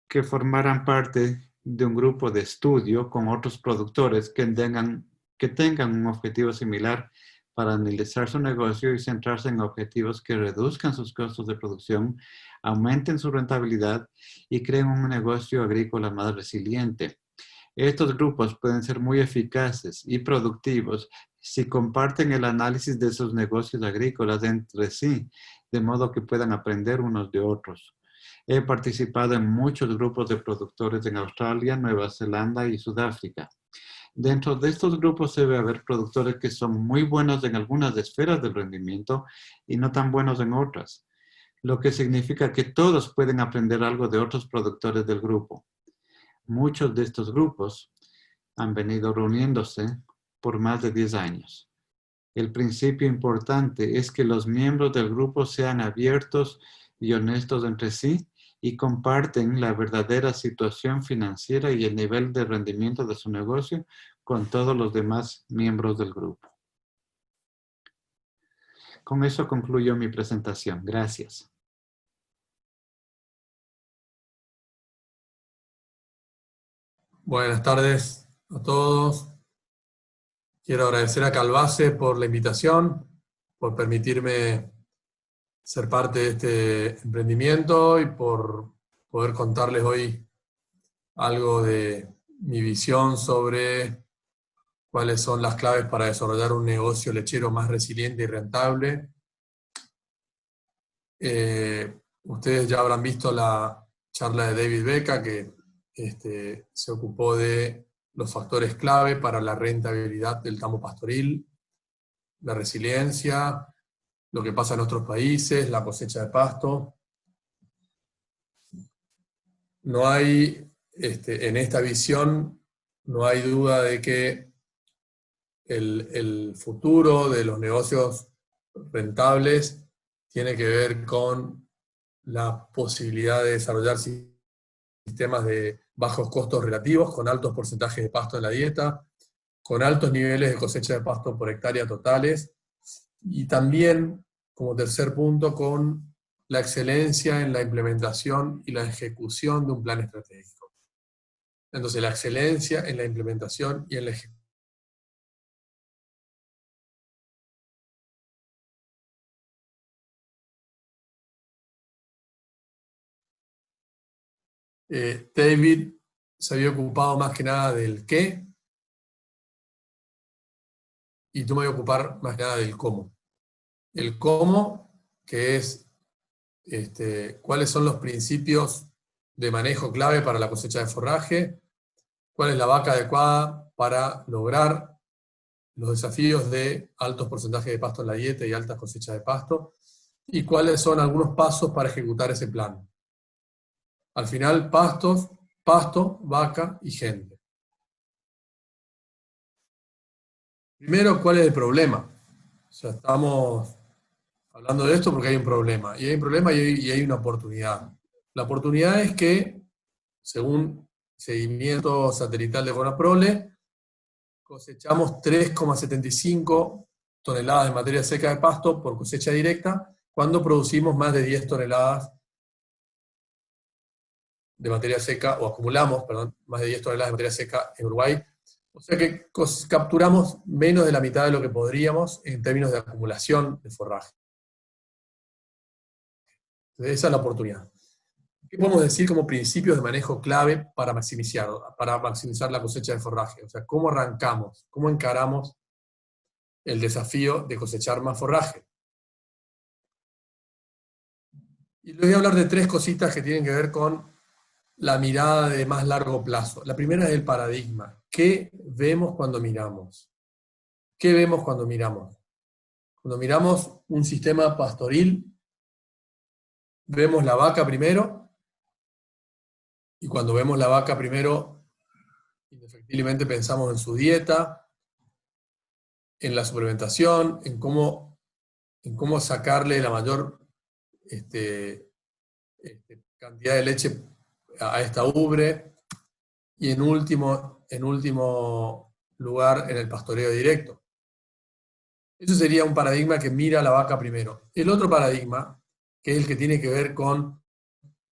que formaran parte de un grupo de estudio con otros productores que tengan un objetivo similar para analizar su negocio y centrarse en objetivos que reduzcan sus costos de producción, aumenten su rentabilidad y creen un negocio agrícola más resiliente. Estos grupos pueden ser muy eficaces y productivos si comparten el análisis de sus negocios agrícolas entre sí, de modo que puedan aprender unos de otros. He participado en muchos grupos de productores en Australia, Nueva Zelanda y Sudáfrica. Dentro de estos grupos debe haber productores que son muy buenos en algunas esferas del rendimiento y no tan buenos en otras, lo que significa que todos pueden aprender algo de otros productores del grupo. Muchos de estos grupos han venido reuniéndose por más de 10 años. El principio importante es que los miembros del grupo sean abiertos y honestos entre sí y comparten la verdadera situación financiera y el nivel de rendimiento de su negocio con todos los demás miembros del grupo. Con eso concluyo mi presentación. Gracias. Buenas tardes a todos. Quiero agradecer a Calbase por la invitación, por permitirme ser parte de este emprendimiento y por poder contarles hoy algo de mi visión sobre cuáles son las claves para desarrollar un negocio lechero más resiliente y rentable. Ustedes ya habrán visto la charla de David Becca, que se ocupó de los factores clave para la rentabilidad del tambo pastoril, la resiliencia, lo que pasa en otros países, la cosecha de pasto. No hay, en esta visión, no hay duda de que el futuro de los negocios rentables tiene que ver con la posibilidad de desarrollar sistemas de bajos costos relativos, con altos porcentajes de pasto en la dieta, con altos niveles de cosecha de pasto por hectárea totales, y también, como tercer punto, con la excelencia en la implementación y la ejecución de un plan estratégico. Entonces, la excelencia en la implementación y en la ejecución. David se había ocupado más que nada del qué, y tú me voy a ocupar más que nada del cómo. El cómo, que es cuáles son los principios de manejo clave para la cosecha de forraje, cuál es la vaca adecuada para lograr los desafíos de altos porcentajes de pasto en la dieta y altas cosechas de pasto, y cuáles son algunos pasos para ejecutar ese plan. Al final, pasto, vaca y gente. Primero, ¿cuál es el problema? O sea, estamos hablando de esto porque hay un problema. Y hay un problema y hay una oportunidad. La oportunidad es que, según seguimiento satelital de Conaprole, cosechamos 3,75 toneladas de materia seca de pasto por cosecha directa, cuando producimos más de 10 toneladas de materia seca, o acumulamos, perdón, más de 10 toneladas de materia seca en Uruguay. O sea que capturamos menos de la mitad de lo que podríamos en términos de acumulación de forraje. Entonces, esa es la oportunidad. ¿Qué podemos decir como principios de manejo clave para maximizar la cosecha de forraje? O sea, ¿cómo arrancamos? ¿Cómo encaramos el desafío de cosechar más forraje? Y les voy a hablar de tres cositas que tienen que ver con la mirada de más largo plazo. La primera es el paradigma. ¿Qué vemos cuando miramos? ¿Qué vemos cuando miramos? Cuando miramos un sistema pastoril, vemos la vaca primero, y cuando vemos la vaca primero, indefectiblemente pensamos en su dieta, en la suplementación, en cómo sacarle la mayor cantidad de leche a esta ubre, y en último lugar en el pastoreo directo. Eso sería un paradigma que mira a la vaca primero. El otro paradigma, que es el que tiene que ver con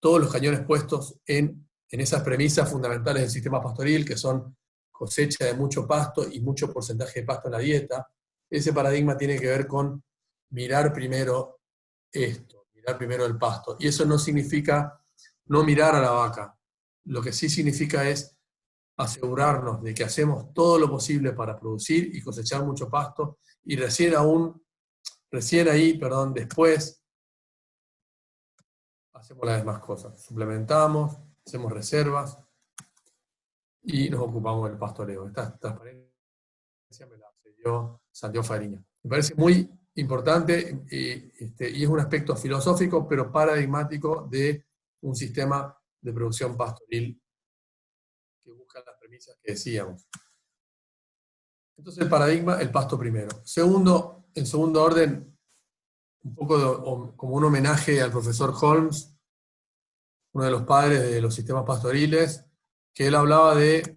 todos los cañones puestos en esas premisas fundamentales del sistema pastoril, que son cosecha de mucho pasto y mucho porcentaje de pasto en la dieta. Ese paradigma tiene que ver con mirar primero esto, mirar primero el pasto. Y eso no significa no mirar a la vaca. Lo que sí significa es asegurarnos de que hacemos todo lo posible para producir y cosechar mucho pasto, y después hacemos las demás cosas. Suplementamos, hacemos reservas y nos ocupamos del pastoreo. Esta transparencia me la cedió Santiago Fariña. Me parece muy importante y es un aspecto filosófico, pero paradigmático de un sistema de producción pastoril que busca las premisas que decíamos. Entonces el paradigma, el pasto primero. Segundo, en segundo orden, un poco como un homenaje al profesor Holmes, uno de los padres de los sistemas pastoriles, que él hablaba de él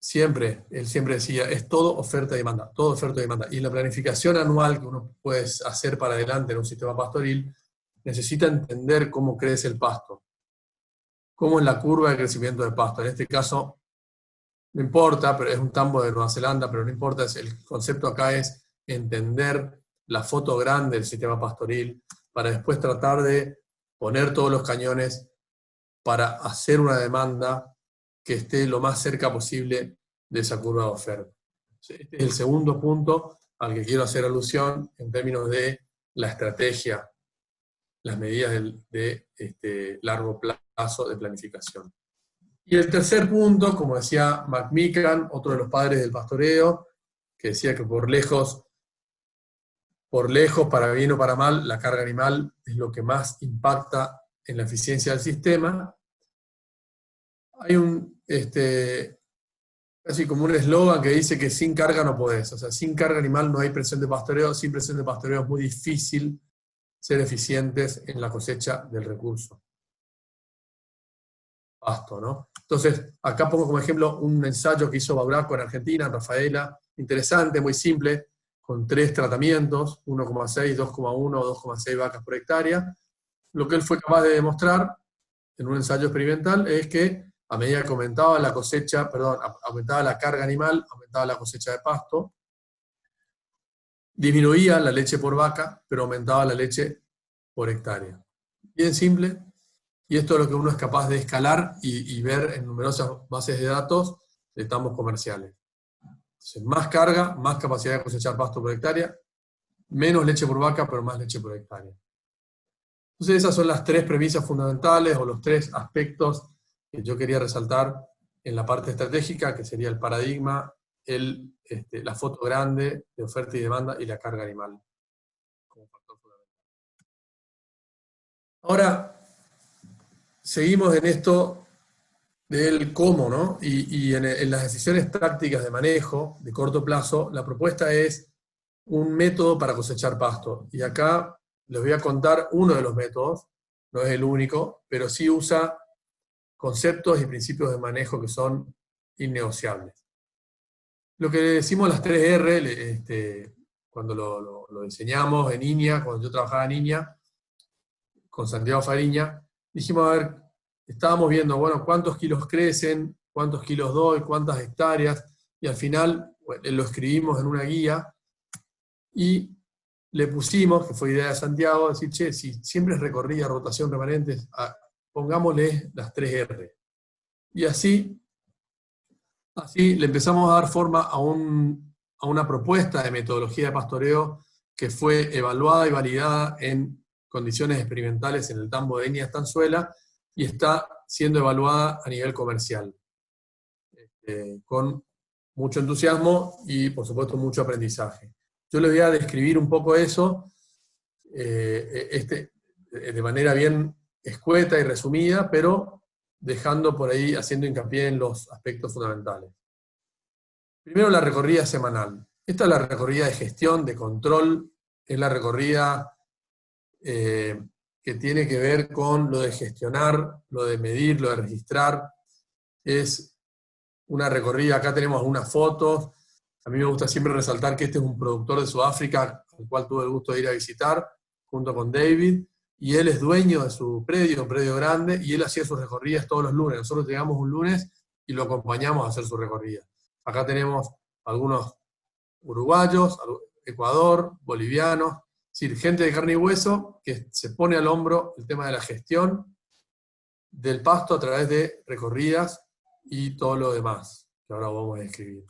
siempre decía, es todo oferta y demanda, todo oferta y demanda. Y la planificación anual que uno puede hacer para adelante en un sistema pastoril, necesita entender cómo crece el pasto, cómo es la curva de crecimiento del pasto. En este caso, no importa, pero es un tambo de Nueva Zelanda, pero no importa, el concepto acá es entender la foto grande del sistema pastoril, para después tratar de poner todos los cañones para hacer una demanda que esté lo más cerca posible de esa curva de oferta. Este es el segundo punto al que quiero hacer alusión en términos de la estrategia, las medidas de largo plazo de planificación. Y el tercer punto, como decía McMikan, otro de los padres del pastoreo, que decía que por lejos, para bien o para mal, la carga animal es lo que más impacta en la eficiencia del sistema. Hay casi como un eslogan que dice que sin carga no podés. O sea, sin carga animal no hay presión de pastoreo, sin presión de pastoreo es muy difícil ser eficientes en la cosecha del recurso pasto, ¿no? Entonces, acá pongo como ejemplo un ensayo que hizo Bauraco en Argentina, en Rafaela, interesante, muy simple, con 3 tratamientos, 1,6, 2,1, 2,6 vacas por hectárea. Lo que él fue capaz de demostrar en un ensayo experimental es que a medida que aumentaba la cosecha, aumentaba la carga animal, aumentaba la cosecha de pasto, disminuía la leche por vaca, pero aumentaba la leche por hectárea. Bien simple, y esto es lo que uno es capaz de escalar y ver en numerosas bases de datos de tambos comerciales. Entonces, más carga, más capacidad de cosechar pasto por hectárea, menos leche por vaca, pero más leche por hectárea. Entonces esas son las 3 premisas fundamentales o los 3 aspectos que yo quería resaltar en la parte estratégica, que sería el paradigma, la foto grande de oferta y demanda y la carga animal como factor fundamental. Ahora, seguimos en esto del cómo, ¿no? Y en las decisiones prácticas de manejo de corto plazo, la propuesta es un método para cosechar pasto. Y acá les voy a contar uno de los métodos, no es el único, pero sí usa conceptos y principios de manejo que son innegociables. Lo que decimos las 3R, cuando lo diseñamos en INIA, cuando yo trabajaba en INIA, con Santiago Fariña, dijimos, a ver, estábamos viendo, bueno, cuántos kilos crecen, cuántos kilos doy, cuántas hectáreas, y al final lo escribimos en una guía, y le pusimos, que fue idea de Santiago, decir, che, si siempre es recorrida, rotación, remanentes, pongámosle las 3R. Y así le empezamos a dar forma a una propuesta de metodología de pastoreo que fue evaluada y validada en condiciones experimentales en el tambo de Enia Estanzuela y está siendo evaluada a nivel comercial. Con mucho entusiasmo y, por supuesto, mucho aprendizaje. Yo les voy a describir un poco eso de manera bien escueta y resumida, pero dejando por ahí, haciendo hincapié en los aspectos fundamentales. Primero, la recorrida semanal. Esta es la recorrida de gestión, de control, es la recorrida que tiene que ver con lo de gestionar, lo de medir, lo de registrar. Es una recorrida, acá tenemos unas fotos. A mí me gusta siempre resaltar que este es un productor de Sudáfrica, al cual tuve el gusto de ir a visitar, junto con David, y él es dueño de su predio, un predio grande, y él hacía sus recorridas todos los lunes. Nosotros llegamos un lunes y lo acompañamos a hacer su recorrida. Acá tenemos algunos uruguayos, Ecuador, bolivianos, es decir, gente de carne y hueso que se pone al hombro el tema de la gestión del pasto a través de recorridas y todo lo demás, que ahora vamos a describir.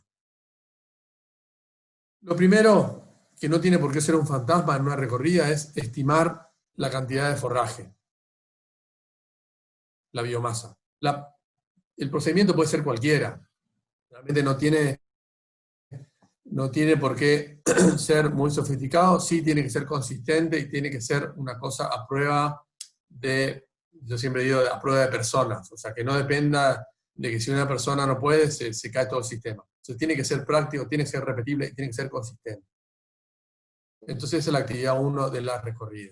Lo primero, que no tiene por qué ser un fantasma en una recorrida, es estimar la cantidad de forraje, la biomasa. El procedimiento puede ser cualquiera, realmente no tiene por qué ser muy sofisticado, sí tiene que ser consistente y tiene que ser una cosa a prueba de, yo siempre digo, a prueba de personas, o sea, que no dependa de que si una persona no puede, se cae todo el sistema. O Entonces tiene que ser práctico, tiene que ser repetible y tiene que ser consistente. Entonces esa es la actividad 1 de la recorrida.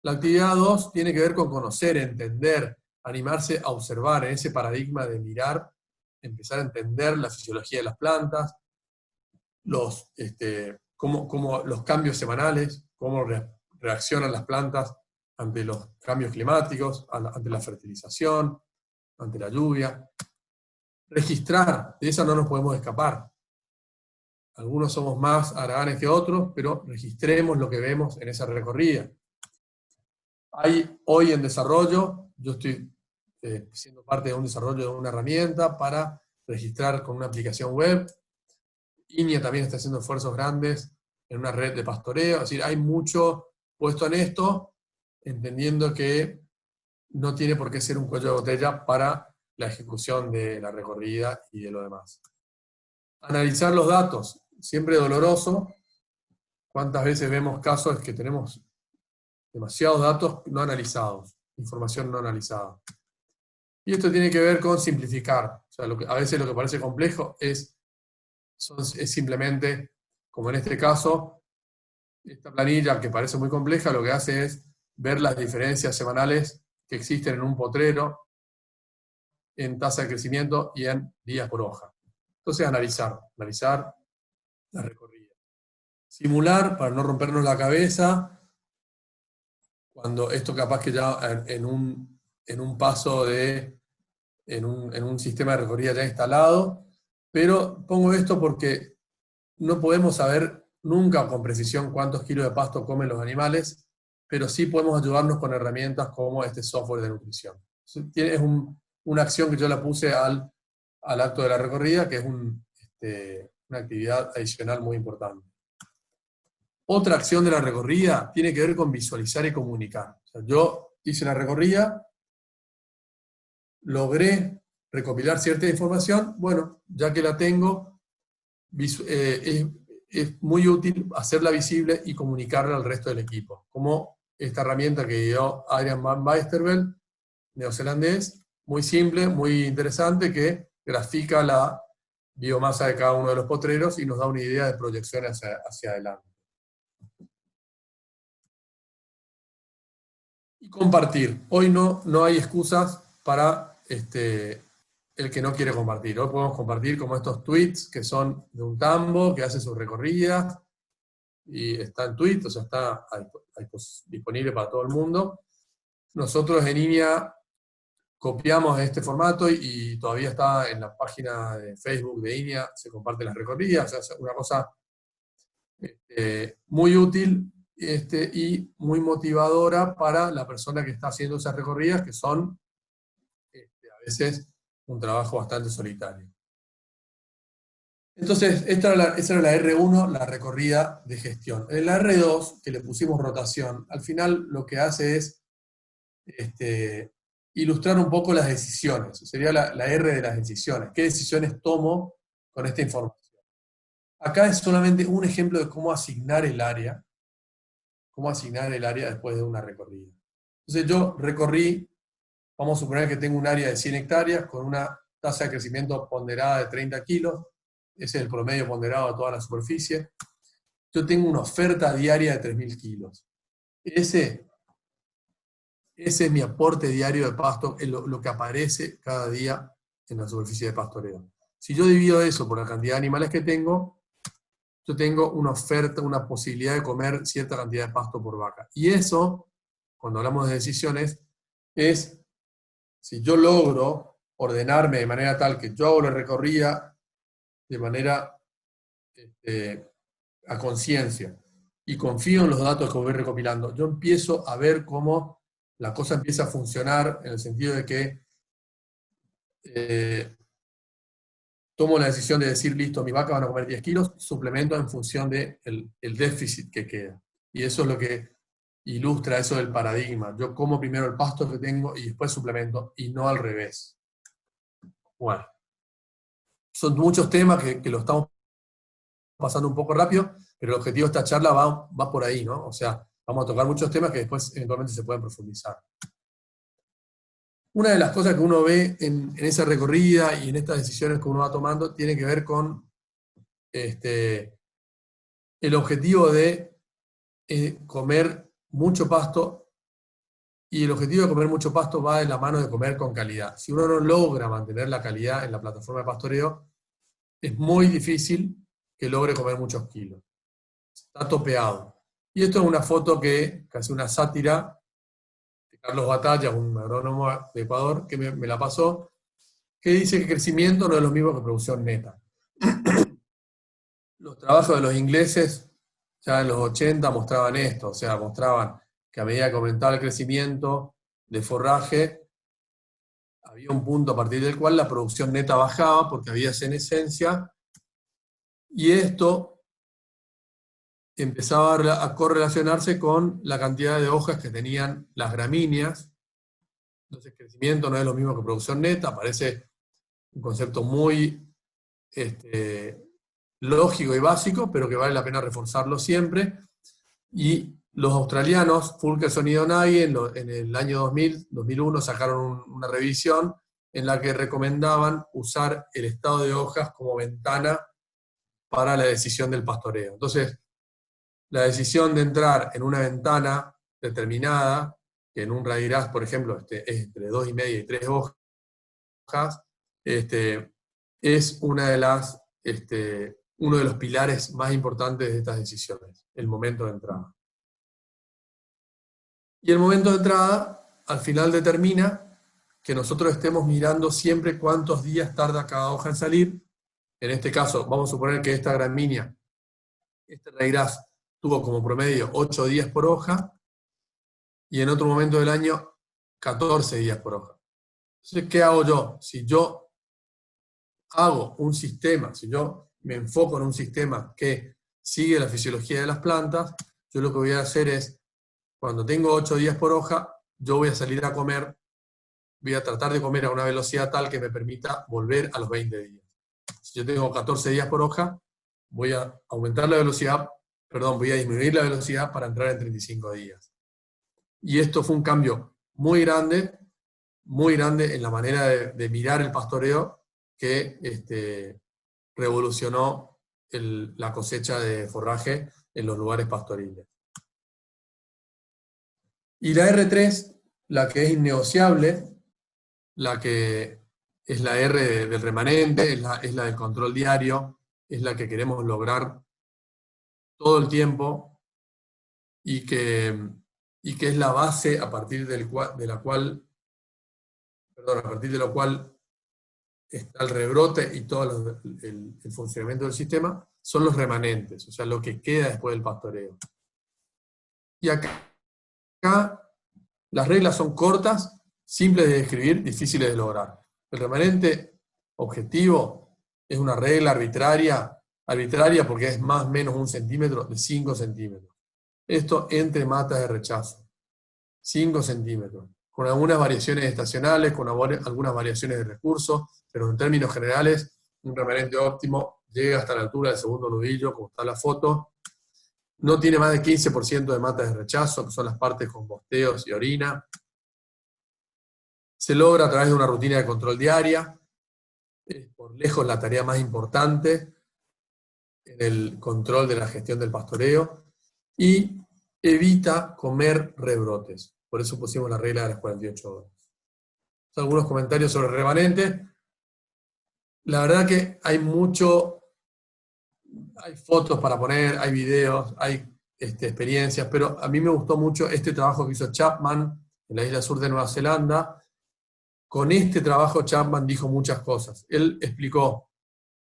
La actividad 2 tiene que ver con conocer, entender, animarse a observar en ese paradigma de mirar, empezar a entender la fisiología de las plantas, los cambios semanales, cómo reaccionan las plantas ante los cambios climáticos, ante la fertilización, ante la lluvia. Registrar, de esa no nos podemos escapar. Algunos somos más haraganes que otros, pero registremos lo que vemos en esa recorrida. Hay hoy en desarrollo, yo estoy siendo parte de un desarrollo de una herramienta para registrar con una aplicación web. INIA también está haciendo esfuerzos grandes en una red de pastoreo, es decir, hay mucho puesto en esto, entendiendo que no tiene por qué ser un cuello de botella para la ejecución de la recorrida y de lo demás. Analizar los datos, siempre doloroso. ¿Cuántas veces vemos casos que tenemos demasiados datos no analizados, información no analizada? Y esto tiene que ver con simplificar. O sea, a veces lo que parece complejo es simplemente, como en este caso, esta planilla que parece muy compleja, lo que hace es ver las diferencias semanales que existen en un potrero, en tasa de crecimiento y en días por hoja. Entonces analizar la recorrida. Simular, para no rompernos la cabeza, cuando esto capaz que ya en un paso en un sistema de recorrida ya instalado, pero pongo esto porque no podemos saber nunca con precisión cuántos kilos de pasto comen los animales, pero sí podemos ayudarnos con herramientas como este software de nutrición. Es una acción que yo la puse al acto de la recorrida, que es una actividad adicional muy importante. Otra acción de la recorrida tiene que ver con visualizar y comunicar. O sea, yo hice la recorrida, logré recopilar cierta información, bueno, ya que la tengo, es muy útil hacerla visible y comunicarla al resto del equipo. Como esta herramienta que dio Adrian Van Bijsterveld, neozelandés, muy simple, muy interesante, que grafica la biomasa de cada uno de los potreros y nos da una idea de proyección hacia adelante. Y compartir. Hoy no hay excusas para el que no quiere compartir. Hoy podemos compartir como estos tweets que son de un tambo que hace sus recorridas y está en tweet, o sea, está disponible para todo el mundo. Nosotros en INIA copiamos este formato y todavía está en la página de Facebook de INIA, se comparten las recorridas, o sea, es una cosa muy útil y muy motivadora para la persona que está haciendo esas recorridas, que son a veces un trabajo bastante solitario. Entonces, esa era la R1, la recorrida de gestión. En la R2, que le pusimos rotación, al final lo que hace es ilustrar un poco las decisiones. Sería la R de las decisiones. ¿Qué decisiones tomo con esta información? Acá es solamente un ejemplo de cómo asignar el área. Cómo asignar el área después de una recorrida. Entonces yo recorrí, vamos a suponer que tengo un área de 100 hectáreas con una tasa de crecimiento ponderada de 30 kilos. Ese es el promedio ponderado de toda la superficie. Yo tengo una oferta diaria de 3.000 kilos. Ese es mi aporte diario de pasto, lo que aparece cada día en la superficie de pastoreo. Si yo divido eso por la cantidad de animales que tengo, yo tengo una oferta, una posibilidad de comer cierta cantidad de pasto por vaca. Y eso, cuando hablamos de decisiones, es si yo logro ordenarme de manera tal que yo hago la recorrida de manera a conciencia y confío en los datos que voy recopilando, yo empiezo a ver cómo la cosa empieza a funcionar en el sentido de que tomo la decisión de decir, listo, mis vacas van a comer 10 kilos, suplemento en función del déficit que queda. Y eso es lo que ilustra eso del paradigma. Yo como primero el pasto que tengo y después suplemento, y no al revés. Bueno, son muchos temas que lo estamos pasando un poco rápido, pero el objetivo de esta charla va por ahí, ¿no? O sea, vamos a tocar muchos temas que después eventualmente se pueden profundizar. Una de las cosas que uno ve en esa recorrida y en estas decisiones que uno va tomando tiene que ver con el objetivo de comer mucho pasto, y el objetivo de comer mucho pasto va de la mano de comer con calidad. Si uno no logra mantener la calidad en la plataforma de pastoreo, es muy difícil que logre comer muchos kilos. Está topeado. Y esto es una foto que hace una sátira de Carlos Batalla, un agrónomo de Ecuador, que me la pasó, que dice que crecimiento no es lo mismo que producción neta. Los trabajos de los ingleses ya en los 80 mostraban esto, o sea, mostraban que a medida que aumentaba el crecimiento de forraje, había un punto a partir del cual la producción neta bajaba porque había senescencia, y esto empezaba a correlacionarse con la cantidad de hojas que tenían las gramíneas. Entonces, crecimiento no es lo mismo que producción neta, parece un concepto muy lógico y básico, pero que vale la pena reforzarlo siempre. Y los australianos, Fulkerson y Donaghy, en el año 2000, 2001, sacaron una revisión en la que recomendaban usar el estado de hojas como ventana para la decisión del pastoreo. Entonces, la decisión de entrar en una ventana determinada, que en un Radirás, por ejemplo, es entre 2,5 y 3 hojas, es una de las, uno de los pilares más importantes de estas decisiones, el momento de entrada. Y el momento de entrada, al final determina que nosotros estemos mirando siempre cuántos días tarda cada hoja en salir. En este caso, vamos a suponer que esta gramínea, este Radirás, tuvo como promedio 8 días por hoja, y en otro momento del año 14 días por hoja. Entonces, ¿qué hago yo? Si yo hago un sistema, si yo me enfoco en un sistema que sigue la fisiología de las plantas, yo lo que voy a hacer es, cuando tengo 8 días por hoja, yo voy a salir a comer, voy a tratar de comer a una velocidad tal que me permita volver a los 20 días. Si yo tengo 14 días por hoja, voy a aumentar la velocidad, voy a disminuir la velocidad para entrar en 35 días. Y esto fue un cambio muy grande en la manera de mirar el pastoreo, que revolucionó la cosecha de forraje en los lugares pastoriles. Y la R3, la que es innegociable, la que es la R del remanente, es la del control diario, es la que queremos lograr todo el tiempo, y que es la base a partir de lo cual está el rebrote y todo el funcionamiento del sistema, son los remanentes, o sea, lo que queda después del pastoreo. Y acá las reglas son cortas, simples de describir, difíciles de lograr. El remanente objetivo es una regla arbitraria porque es más o menos 1 centímetro, de 5 centímetros. Esto entre matas de rechazo. 5 centímetros. Con algunas variaciones estacionales, con algunas variaciones de recursos, pero en términos generales, un remanente óptimo llega hasta la altura del segundo nudillo, como está la foto. No tiene más de 15% de matas de rechazo, que son las partes con bosteos y orina. Se logra a través de una rutina de control diaria. Es por lejos la tarea más importante en el control de la gestión del pastoreo. Y evita comer rebrotes. Por eso pusimos la regla de las 48 horas. Algunos comentarios sobre el remanente. La verdad que hay fotos para poner, hay videos, hay experiencias, pero a mí me gustó mucho este trabajo que hizo Chapman en la isla sur de Nueva Zelanda. Con este trabajo Chapman dijo muchas cosas. Él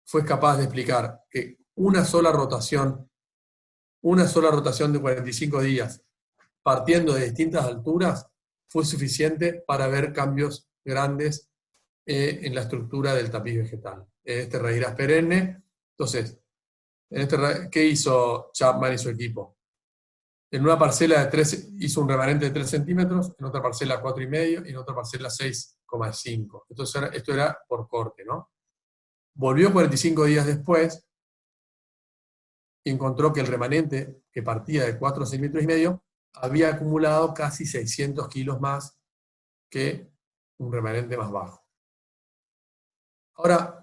fue capaz de explicar que una sola rotación de 45 días, partiendo de distintas alturas, fue suficiente para ver cambios grandes en la estructura del tapiz vegetal. Este Radirás perenne. Entonces, ¿qué hizo Chapman y su equipo? En una parcela de 3 hizo un remanente de 3 centímetros, en otra parcela 4,5 y en otra parcela 6,5. Entonces esto era por corte, ¿no? Volvió 45 días después y encontró que el remanente, que partía de 4,5 centímetros, había acumulado casi 600 kilos más que un remanente más bajo. Ahora,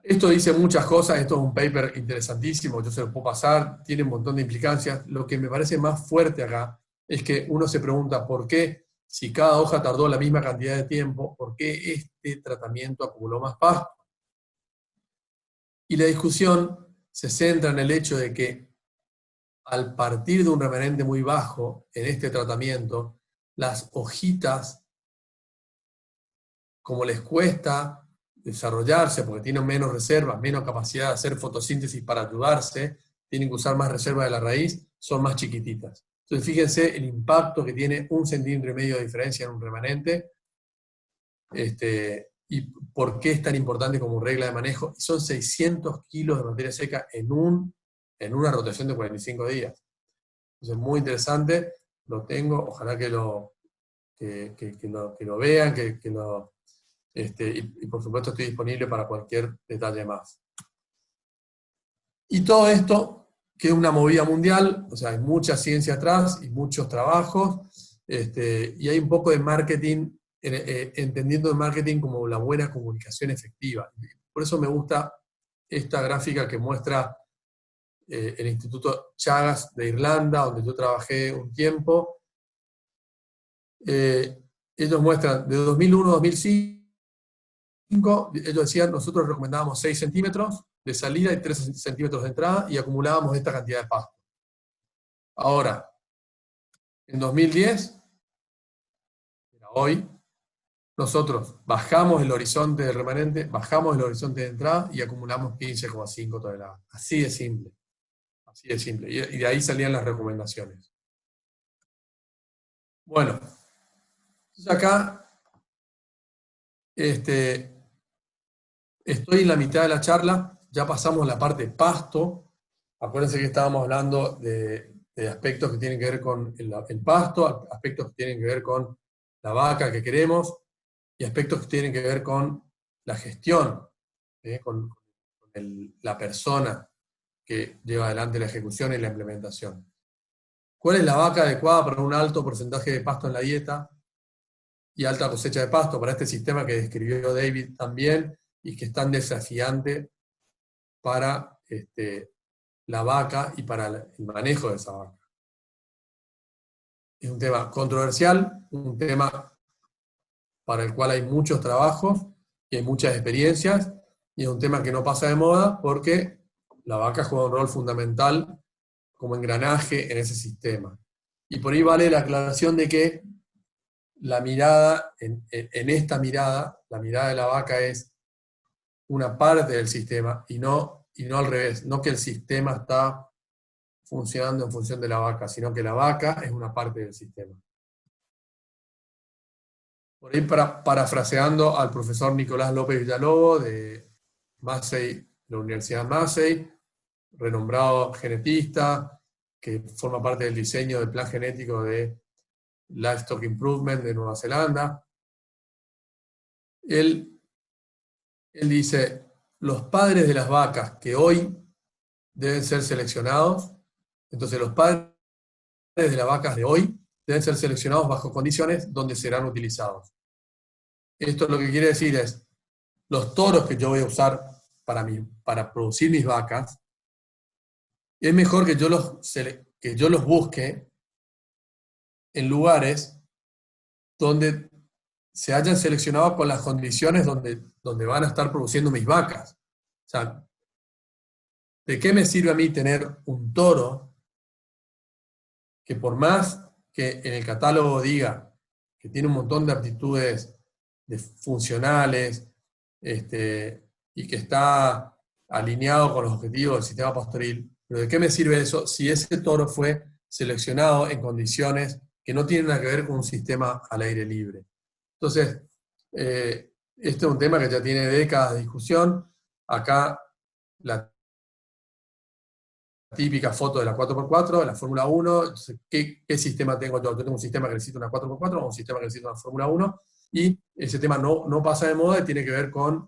Esto dice muchas cosas, esto es un paper interesantísimo, yo se lo puedo pasar, tiene un montón de implicancias. Lo que me parece más fuerte acá es que uno se pregunta por qué, si cada hoja tardó la misma cantidad de tiempo, por qué este tratamiento acumuló más pasto. Y la discusión se centra en el hecho de que al partir de un remanente muy bajo en este tratamiento, las hojitas, como les cuesta desarrollarse, porque tienen menos reservas, menos capacidad de hacer fotosíntesis para ayudarse, tienen que usar más reserva de la raíz, son más chiquititas. Entonces fíjense el impacto que tiene 1,5 centímetros de diferencia en un remanente, y por qué es tan importante como regla de manejo. Son 600 kilos de materia seca en una rotación de 45 días. Entonces muy interesante, lo tengo, ojalá que lo vean, y por supuesto estoy disponible para cualquier detalle más. Y todo esto, que es una movida mundial, o sea, hay mucha ciencia atrás y muchos trabajos, y hay un poco de marketing, entendiendo el marketing como la buena comunicación efectiva. Por eso me gusta esta gráfica que muestra el Instituto Chagas de Irlanda, donde yo trabajé un tiempo. Ellos muestran de 2001 a 2005, ellos decían, nosotros recomendábamos 6 centímetros de salida y 3 centímetros de entrada y acumulábamos esta cantidad de pasto. Ahora, en 2010, hoy, nosotros bajamos el horizonte del remanente, bajamos el horizonte de entrada y acumulamos 15,5 toneladas. Así de simple. Así de simple. Y de ahí salían las recomendaciones. Bueno, entonces acá estoy en la mitad de la charla, ya pasamos la parte pasto. Acuérdense que estábamos hablando de aspectos que tienen que ver con el pasto, aspectos que tienen que ver con la vaca que queremos, y aspectos que tienen que ver con la gestión, con la persona que lleva adelante la ejecución y la implementación. ¿Cuál es la vaca adecuada para un alto porcentaje de pasto en la dieta y alta cosecha de pasto para este sistema que describió David también y que es tan desafiante para la vaca y para el manejo de esa vaca? Es un tema controversial, un tema para el cual hay muchos trabajos y hay muchas experiencias, y es un tema que no pasa de moda porque la vaca juega un rol fundamental como engranaje en ese sistema. Y por ahí vale la aclaración de que la mirada, en esta mirada, la mirada de la vaca es una parte del sistema y no al revés, no que el sistema está funcionando en función de la vaca, sino que la vaca es una parte del sistema. Por ahí parafraseando al profesor Nicolás López Villalobos de Massey, la Universidad Massey, renombrado genetista, que forma parte del diseño del plan genético de Livestock Improvement de Nueva Zelanda. Él dice, los padres de las vacas que hoy deben ser seleccionados, entonces los padres de las vacas de hoy deben ser seleccionados bajo condiciones donde serán utilizados. Esto lo que quiere decir es, los toros que yo voy a usar para producir mis vacas, es mejor que yo los busque en lugares donde se hayan seleccionado con las condiciones donde van a estar produciendo mis vacas. O sea, ¿de qué me sirve a mí tener un toro que por más que en el catálogo diga que tiene un montón de aptitudes funcionales, y que está alineado con los objetivos del sistema pastoril, pero ¿de qué me sirve eso si ese toro fue seleccionado en condiciones que no tienen nada que ver con un sistema al aire libre? Entonces, este es un tema que ya tiene décadas de discusión. Acá la típica foto de la 4x4, de la Fórmula 1, entonces, ¿qué sistema tengo yo? Yo tengo un sistema que necesita una 4x4 o un sistema que necesita una Fórmula 1, y ese tema no pasa de moda y tiene que ver con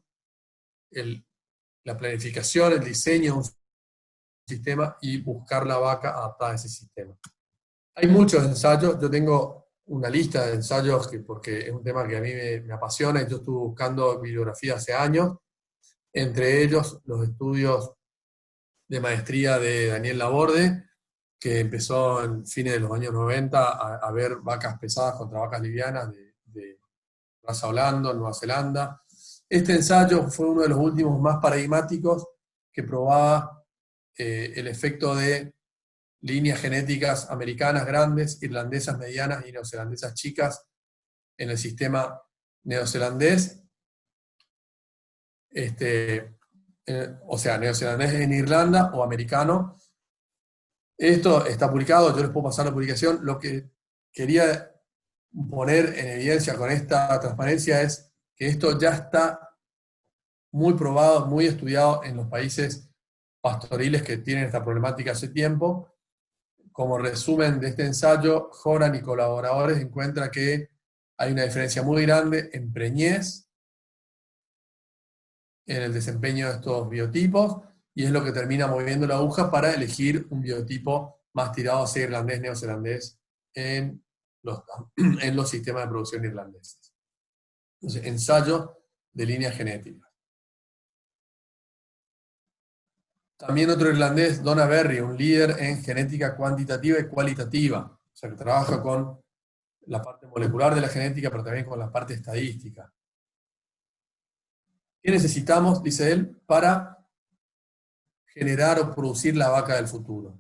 la planificación, el diseño de un sistema y buscar la vaca adaptada a ese sistema. Hay muchos ensayos, yo tengo una lista de ensayos porque es un tema que a mí me apasiona y yo estuve buscando bibliografía hace años. entre ellos los estudios de maestría de Daniel Laborde, que empezó en fines de los años 90 a ver vacas pesadas contra vacas livianas de raza Holanda, Nueva Zelanda. Este ensayo fue uno de los últimos más paradigmáticos que probaba el efecto de líneas genéticas americanas grandes, irlandesas medianas y neozelandesas chicas en el sistema neozelandés. O sea, neozelandés en Irlanda o americano. Esto está publicado, yo les puedo pasar la publicación. Lo que quería poner en evidencia con esta transparencia es que esto ya está muy probado, muy estudiado en los países pastoriles que tienen esta problemática hace tiempo. Como resumen de este ensayo, Horan y colaboradores encuentran que hay una diferencia muy grande en preñez, en el desempeño de estos biotipos, y es lo que termina moviendo la aguja para elegir un biotipo más tirado hacia irlandés, neozelandés en los sistemas de producción irlandeses. Entonces, ensayo de líneas genéticas. También otro irlandés, Donna Berry, un líder en genética cuantitativa y cualitativa, o sea, que trabaja con la parte molecular de la genética, pero también con la parte estadística. ¿Qué necesitamos, dice él, para generar o producir la vaca del futuro?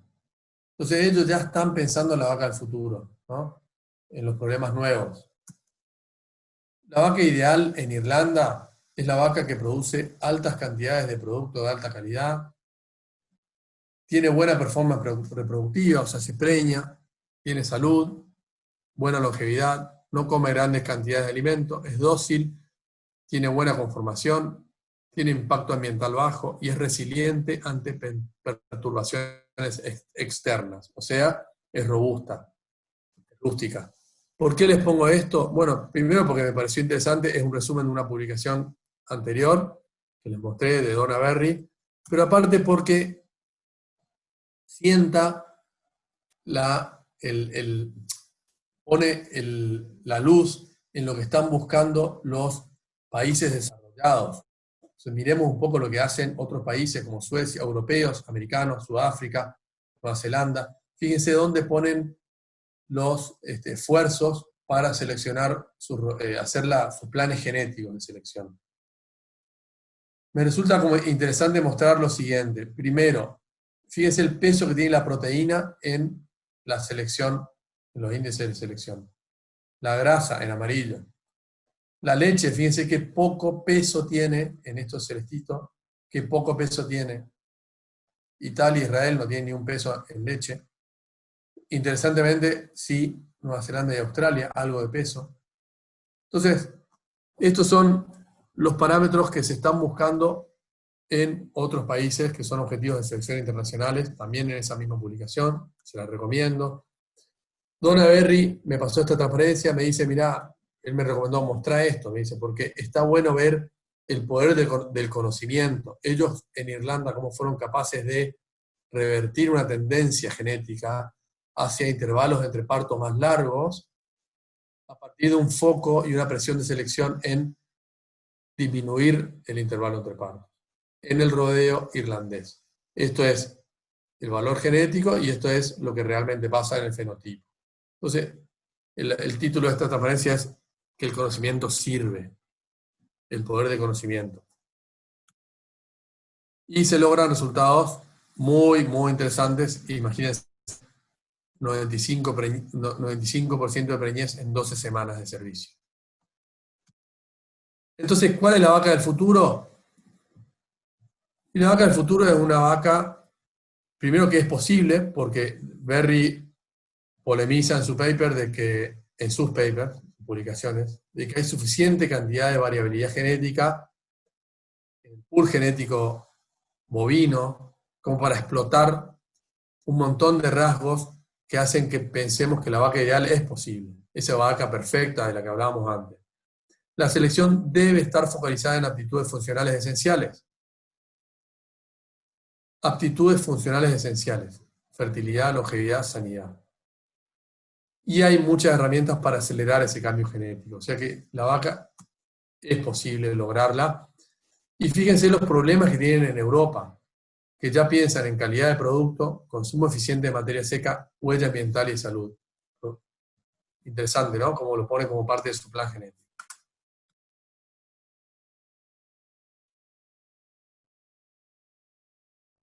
Entonces ellos ya están pensando en la vaca del futuro, ¿no? En los problemas nuevos. La vaca ideal en Irlanda es la vaca que produce altas cantidades de producto de alta calidad, tiene buena performance reproductiva, o sea, se preña, tiene salud, buena longevidad, no come grandes cantidades de alimento, es dócil, tiene buena conformación, tiene impacto ambiental bajo y es resiliente ante perturbaciones externas, o sea, es robusta, es rústica. ¿Por qué les pongo esto? Bueno, primero porque me pareció interesante, es un resumen de una publicación anterior que les mostré de Donna Berry, pero aparte porque pone la luz en lo que están buscando los países desarrollados. Entonces, miremos un poco lo que hacen otros países como Suecia, europeos, americanos, Sudáfrica, Nueva Zelanda. Fíjense dónde ponen los esfuerzos para seleccionar, hacer sus planes genéticos de selección. Me resulta como interesante mostrar lo siguiente. Primero, fíjense el peso que tiene la proteína en la selección, en los índices de selección. La grasa en amarillo. La leche, fíjense qué poco peso tiene en estos celestitos, qué poco peso tiene. Italia e Israel no tienen ni un peso en leche. Interesantemente, sí, Nueva Zelanda y Australia, algo de peso. Entonces, estos son los parámetros que se están buscando en otros países que son objetivos de selección internacionales, también en esa misma publicación, se la recomiendo. Donna Berry me pasó esta transparencia, me dice, mirá, él me recomendó mostrar esto, me dice, porque está bueno ver el poder del conocimiento. Ellos en Irlanda, cómo fueron capaces de revertir una tendencia genética hacia intervalos entre partos más largos, a partir de un foco y una presión de selección en disminuir el intervalo entre partos, en el rodeo irlandés. Esto es el valor genético y esto es lo que realmente pasa en el fenotipo. Entonces, el título de esta transparencia es que el conocimiento sirve, el poder de conocimiento. Y se logran resultados muy, muy interesantes. Imagínense, 95% de preñez en 12 semanas de servicio. Entonces, ¿cuál es la vaca del futuro? Y la vaca del futuro es una vaca, primero que es posible, porque Berry polemiza en su paper en sus papers, publicaciones, de que hay suficiente cantidad de variabilidad genética en el pool genético bovino como para explotar un montón de rasgos que hacen que pensemos que la vaca ideal es posible, esa vaca perfecta de la que hablábamos antes. La selección debe estar focalizada en aptitudes funcionales esenciales. Aptitudes funcionales esenciales: fertilidad, longevidad, sanidad. Y hay muchas herramientas para acelerar ese cambio genético. O sea que la vaca es posible lograrla. Y fíjense los problemas que tienen en Europa, que ya piensan en calidad de producto, consumo eficiente de materia seca, huella ambiental y salud. Interesante, ¿no? Como lo pone como parte de su plan genético.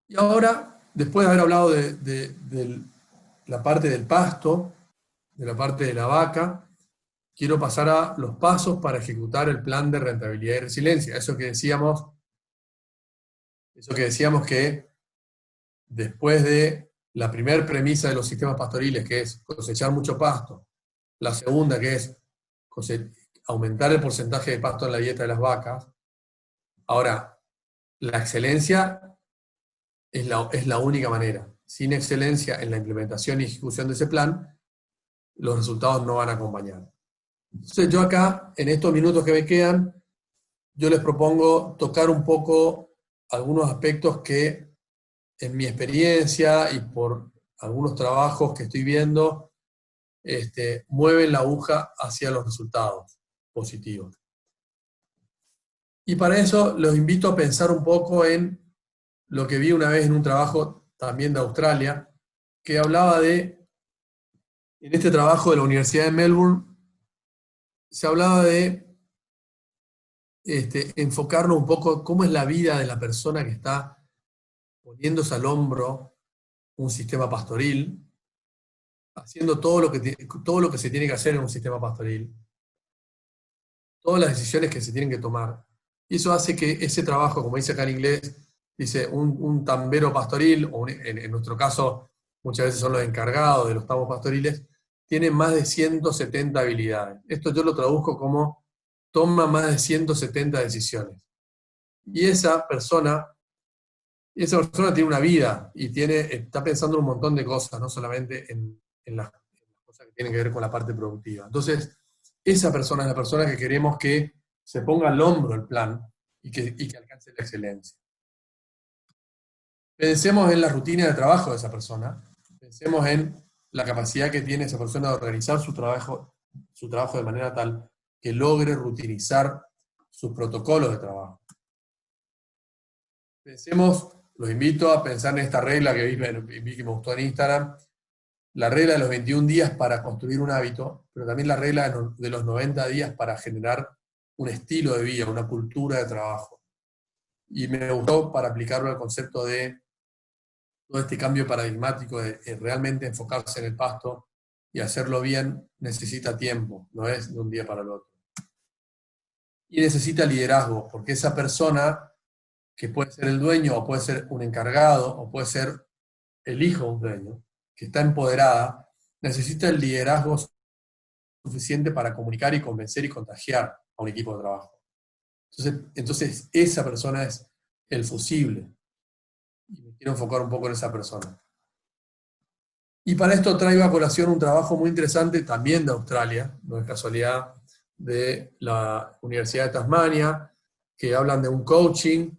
Y ahora, después de haber hablado de la parte del pasto, de la parte de la vaca, quiero pasar a los pasos para ejecutar el plan de rentabilidad y resiliencia. Eso que decíamos que después de la primera premisa de los sistemas pastoriles, que es cosechar mucho pasto, la segunda, que es aumentar el porcentaje de pasto en la dieta de las vacas, ahora, la excelencia es la única manera. Sin excelencia en la implementación y ejecución de ese plan, los resultados no van a acompañar. Entonces yo acá, en estos minutos que me quedan, yo les propongo tocar un poco algunos aspectos que en mi experiencia y por algunos trabajos que estoy viendo, mueven la aguja hacia los resultados positivos. Y para eso los invito a pensar un poco en lo que vi una vez en un trabajo también de Australia, que hablaba en este trabajo de la Universidad de Melbourne, se hablaba de enfocarnos un poco cómo es la vida de la persona que está poniéndose al hombro un sistema pastoril, haciendo todo lo que se tiene que hacer en un sistema pastoril, todas las decisiones que se tienen que tomar. Y eso hace que ese trabajo, como dice acá en inglés, dice un tambero pastoril, o en nuestro caso muchas veces son los encargados de los tambos pastoriles, tiene más de 170 habilidades. Esto yo lo traduzco como toma más de 170 decisiones. Y esa persona tiene una vida y está pensando en un montón de cosas, no solamente en las cosas que tienen que ver con la parte productiva. Entonces, esa persona es la persona que queremos que se ponga al hombro el plan y que alcance la excelencia. Pensemos en la rutina de trabajo de esa persona, pensemos en la capacidad que tiene esa persona de organizar su trabajo de manera tal que logre rutinizar sus protocolos de trabajo. Pensemos, los invito a pensar en esta regla que vi que me gustó en Instagram, la regla de los 21 días para construir un hábito, pero también la regla de los 90 días para generar un estilo de vida, una cultura de trabajo. Y me gustó para aplicarlo al concepto de todo este cambio paradigmático de realmente enfocarse en el pasto y hacerlo bien necesita tiempo, no es de un día para el otro. Y necesita liderazgo, porque esa persona, que puede ser el dueño, o puede ser un encargado, o puede ser el hijo de un dueño, que está empoderada, necesita el liderazgo suficiente para comunicar y convencer y contagiar a un equipo de trabajo. Entonces esa persona es el fusible. Y me quiero enfocar un poco en esa persona. Y para esto traigo a colación un trabajo muy interesante también de Australia, no es casualidad, de la Universidad de Tasmania, que hablan de un coaching,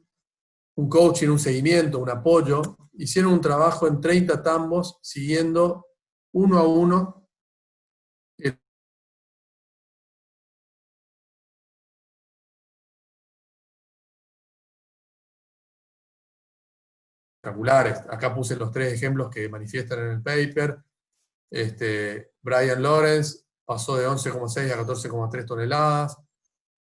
un seguimiento, un apoyo. Hicieron un trabajo en 30 tambos siguiendo uno a uno espectaculares. Acá puse los 3 ejemplos que manifiestan en el paper. Brian Lawrence pasó de 11,6 a 14,3 toneladas.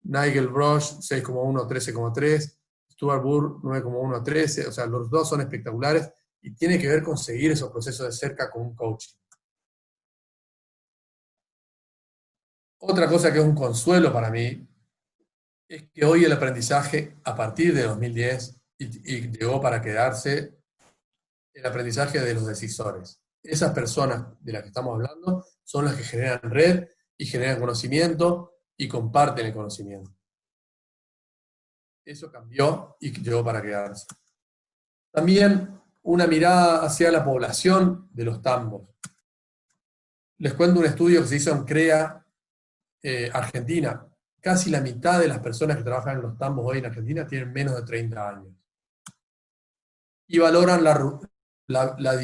Nigel Brush, 6,1 a 13,3. Stuart Burr, 9,1 a 13. O sea, los dos son espectaculares y tiene que ver con seguir esos procesos de cerca con un coaching. Otra cosa que es un consuelo para mí es que hoy el aprendizaje, a partir de 2010, y llegó para quedarse, el aprendizaje de los decisores. Esas personas de las que estamos hablando son las que generan red y generan conocimiento y comparten el conocimiento. Eso cambió y llegó para quedarse. También una mirada hacia la población de los tambos. Les cuento un estudio que se hizo en CREA, Argentina. Casi la mitad de las personas que trabajan en los tambos hoy en Argentina tienen menos de 30 años. Y valoran la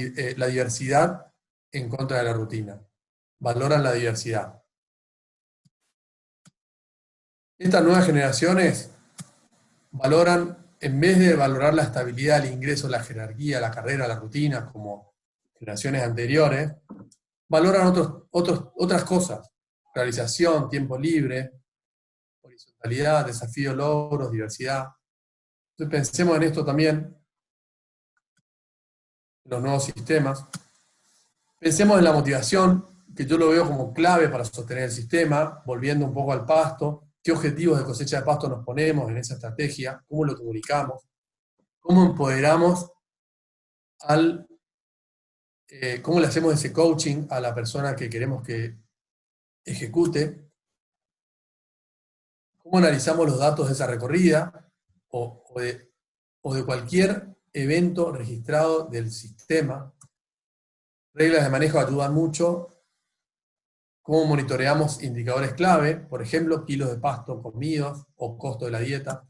diversidad en contra de la rutina. Valoran la diversidad. Estas nuevas generaciones valoran, en vez de valorar la estabilidad, el ingreso, la jerarquía, la carrera, la rutina, como generaciones anteriores, valoran otras cosas: realización, tiempo libre, horizontalidad, desafío, logros, diversidad. Entonces pensemos en esto también, los nuevos sistemas. Pensemos en la motivación, que yo lo veo como clave para sostener el sistema, volviendo un poco al pasto. ¿Qué objetivos de cosecha de pasto nos ponemos en esa estrategia? ¿Cómo lo comunicamos? ¿Cómo empoderamos cómo le hacemos ese coaching a la persona que queremos que ejecute? ¿Cómo analizamos los datos de esa recorrida o de cualquier evento registrado del sistema? Reglas de manejo ayudan mucho. ¿Cómo monitoreamos indicadores clave? Por ejemplo, kilos de pasto comidos o costo de la dieta.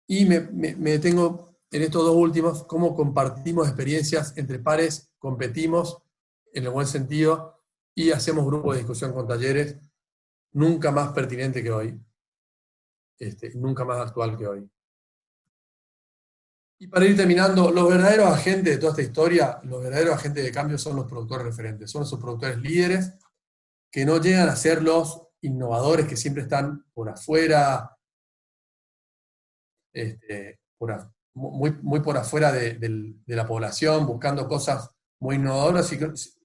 Y me detengo en estos dos últimos: cómo compartimos experiencias entre pares, competimos en el buen sentido y hacemos grupos de discusión con talleres, nunca más pertinente que hoy, nunca más actual que hoy. Y para ir terminando, los verdaderos agentes de toda esta historia, los verdaderos agentes de cambio son los productores referentes, son esos productores líderes que no llegan a ser los innovadores que siempre están por afuera, muy por afuera de la población, buscando cosas muy innovadoras,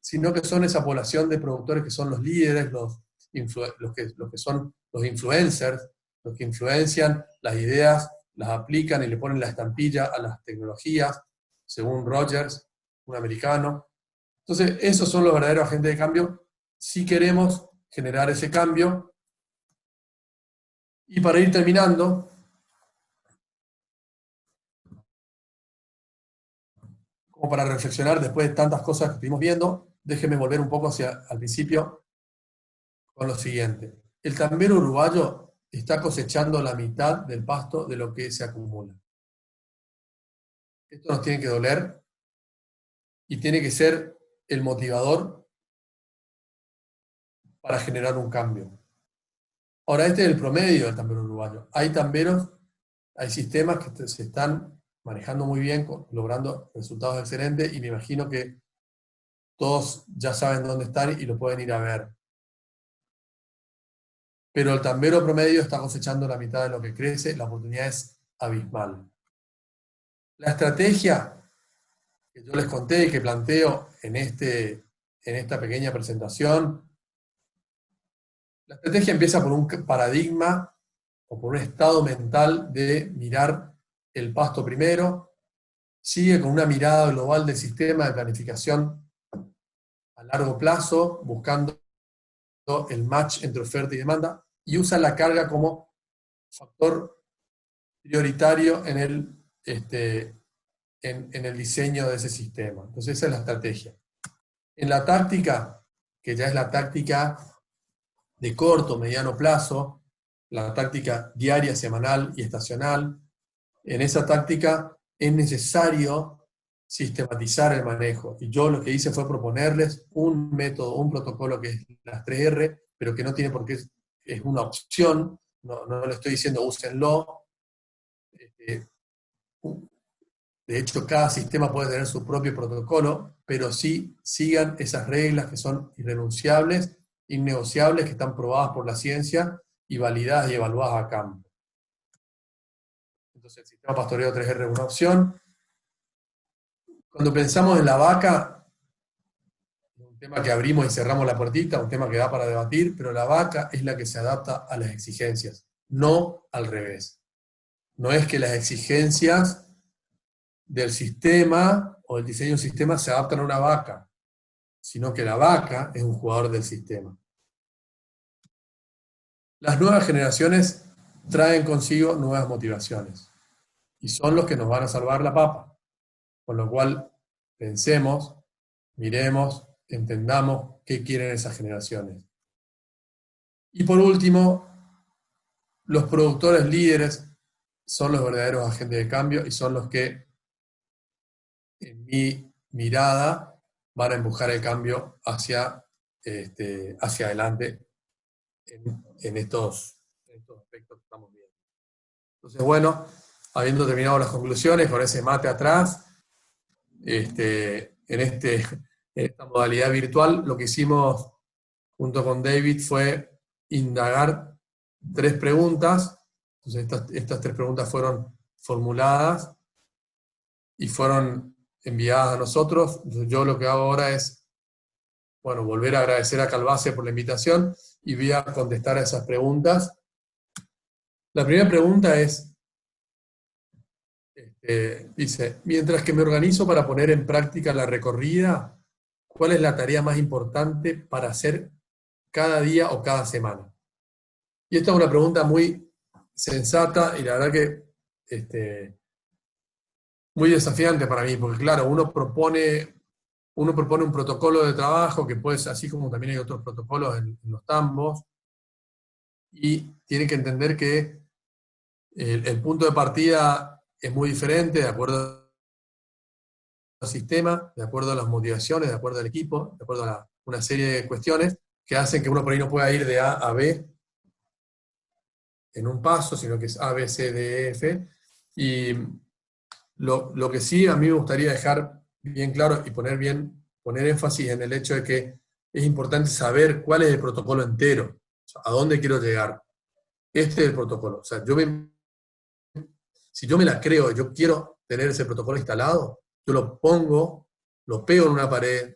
sino que son esa población de productores que son los líderes, los que son los influencers, los que influencian las ideas, las aplican y le ponen la estampilla a las tecnologías, según Rogers, un americano. Entonces, esos son los verdaderos agentes de cambio si queremos generar ese cambio. Y para ir terminando, como para reflexionar después de tantas cosas que estuvimos viendo, déjenme volver un poco al principio con lo siguiente. El tambero uruguayo está cosechando la mitad del pasto de lo que se acumula. Esto nos tiene que doler y tiene que ser el motivador para generar un cambio. Ahora, este es el promedio del tambero uruguayo. Hay tamberos, hay sistemas que se están manejando muy bien, logrando resultados excelentes, y me imagino que todos ya saben dónde están y lo pueden ir a ver. Pero el tambero promedio está cosechando la mitad de lo que crece, la oportunidad es abismal. La estrategia que yo les conté y que planteo en esta pequeña presentación, la estrategia empieza por un paradigma o por un estado mental de mirar el pasto primero, sigue con una mirada global del sistema de planificación a largo plazo, buscando el match entre oferta y demanda, y usa la carga como factor prioritario en el diseño de ese sistema. Entonces esa es la estrategia. En la táctica, que ya es la táctica de corto, mediano plazo, la táctica diaria, semanal y estacional, en esa táctica es necesario sistematizar el manejo. Y yo lo que hice fue proponerles un método, un protocolo que es las 3R, pero que no tiene por qué, es una opción, no le estoy diciendo úsenlo. De hecho, cada sistema puede tener su propio protocolo, pero sí sigan esas reglas que son irrenunciables, innegociables, que están probadas por la ciencia y validadas y evaluadas a campo. Entonces, el sistema pastoreo 3R es una opción. Cuando pensamos en la vaca, un tema que abrimos y cerramos la puertita, un tema que da para debatir, pero la vaca es la que se adapta a las exigencias, no al revés. No es que las exigencias del sistema o el diseño del sistema se adaptan a una vaca, sino que la vaca es un jugador del sistema. Las nuevas generaciones traen consigo nuevas motivaciones y son los que nos van a salvar la papa. Con lo cual, pensemos, miremos, entendamos qué quieren esas generaciones. Y por último, los productores líderes son los verdaderos agentes de cambio y son los que, en mi mirada, van a empujar el cambio hacia adelante en estos aspectos que estamos viendo. Entonces, bueno, habiendo terminado las conclusiones, con ese mate atrás, en esta modalidad virtual, lo que hicimos junto con David fue indagar 3 preguntas. Entonces, estas 3 preguntas fueron formuladas y fueron enviadas a nosotros. Yo lo que hago ahora es, bueno, volver a agradecer a Calbase por la invitación y voy a contestar a esas preguntas. La primera pregunta es, dice, mientras que me organizo para poner en práctica la recorrida, ¿cuál es la tarea más importante para hacer cada día o cada semana? Y esta es una pregunta muy sensata y la verdad que muy desafiante para mí, porque claro, uno propone un protocolo de trabajo que puede ser así, como también hay otros protocolos en los tambos, y tiene que entender que el punto de partida es muy diferente de acuerdo al sistema, de acuerdo a las motivaciones, de acuerdo al equipo, de acuerdo a una serie de cuestiones que hacen que uno por ahí no pueda ir de A a B en un paso, sino que es A, B, C, D, E, F. Y lo que sí a mí me gustaría dejar bien claro y poner énfasis en el hecho de que es importante saber cuál es el protocolo entero, o sea, a dónde quiero llegar. Este es el protocolo. O sea, si yo me la creo, yo quiero tener ese protocolo instalado, yo lo pongo, lo pego en una pared,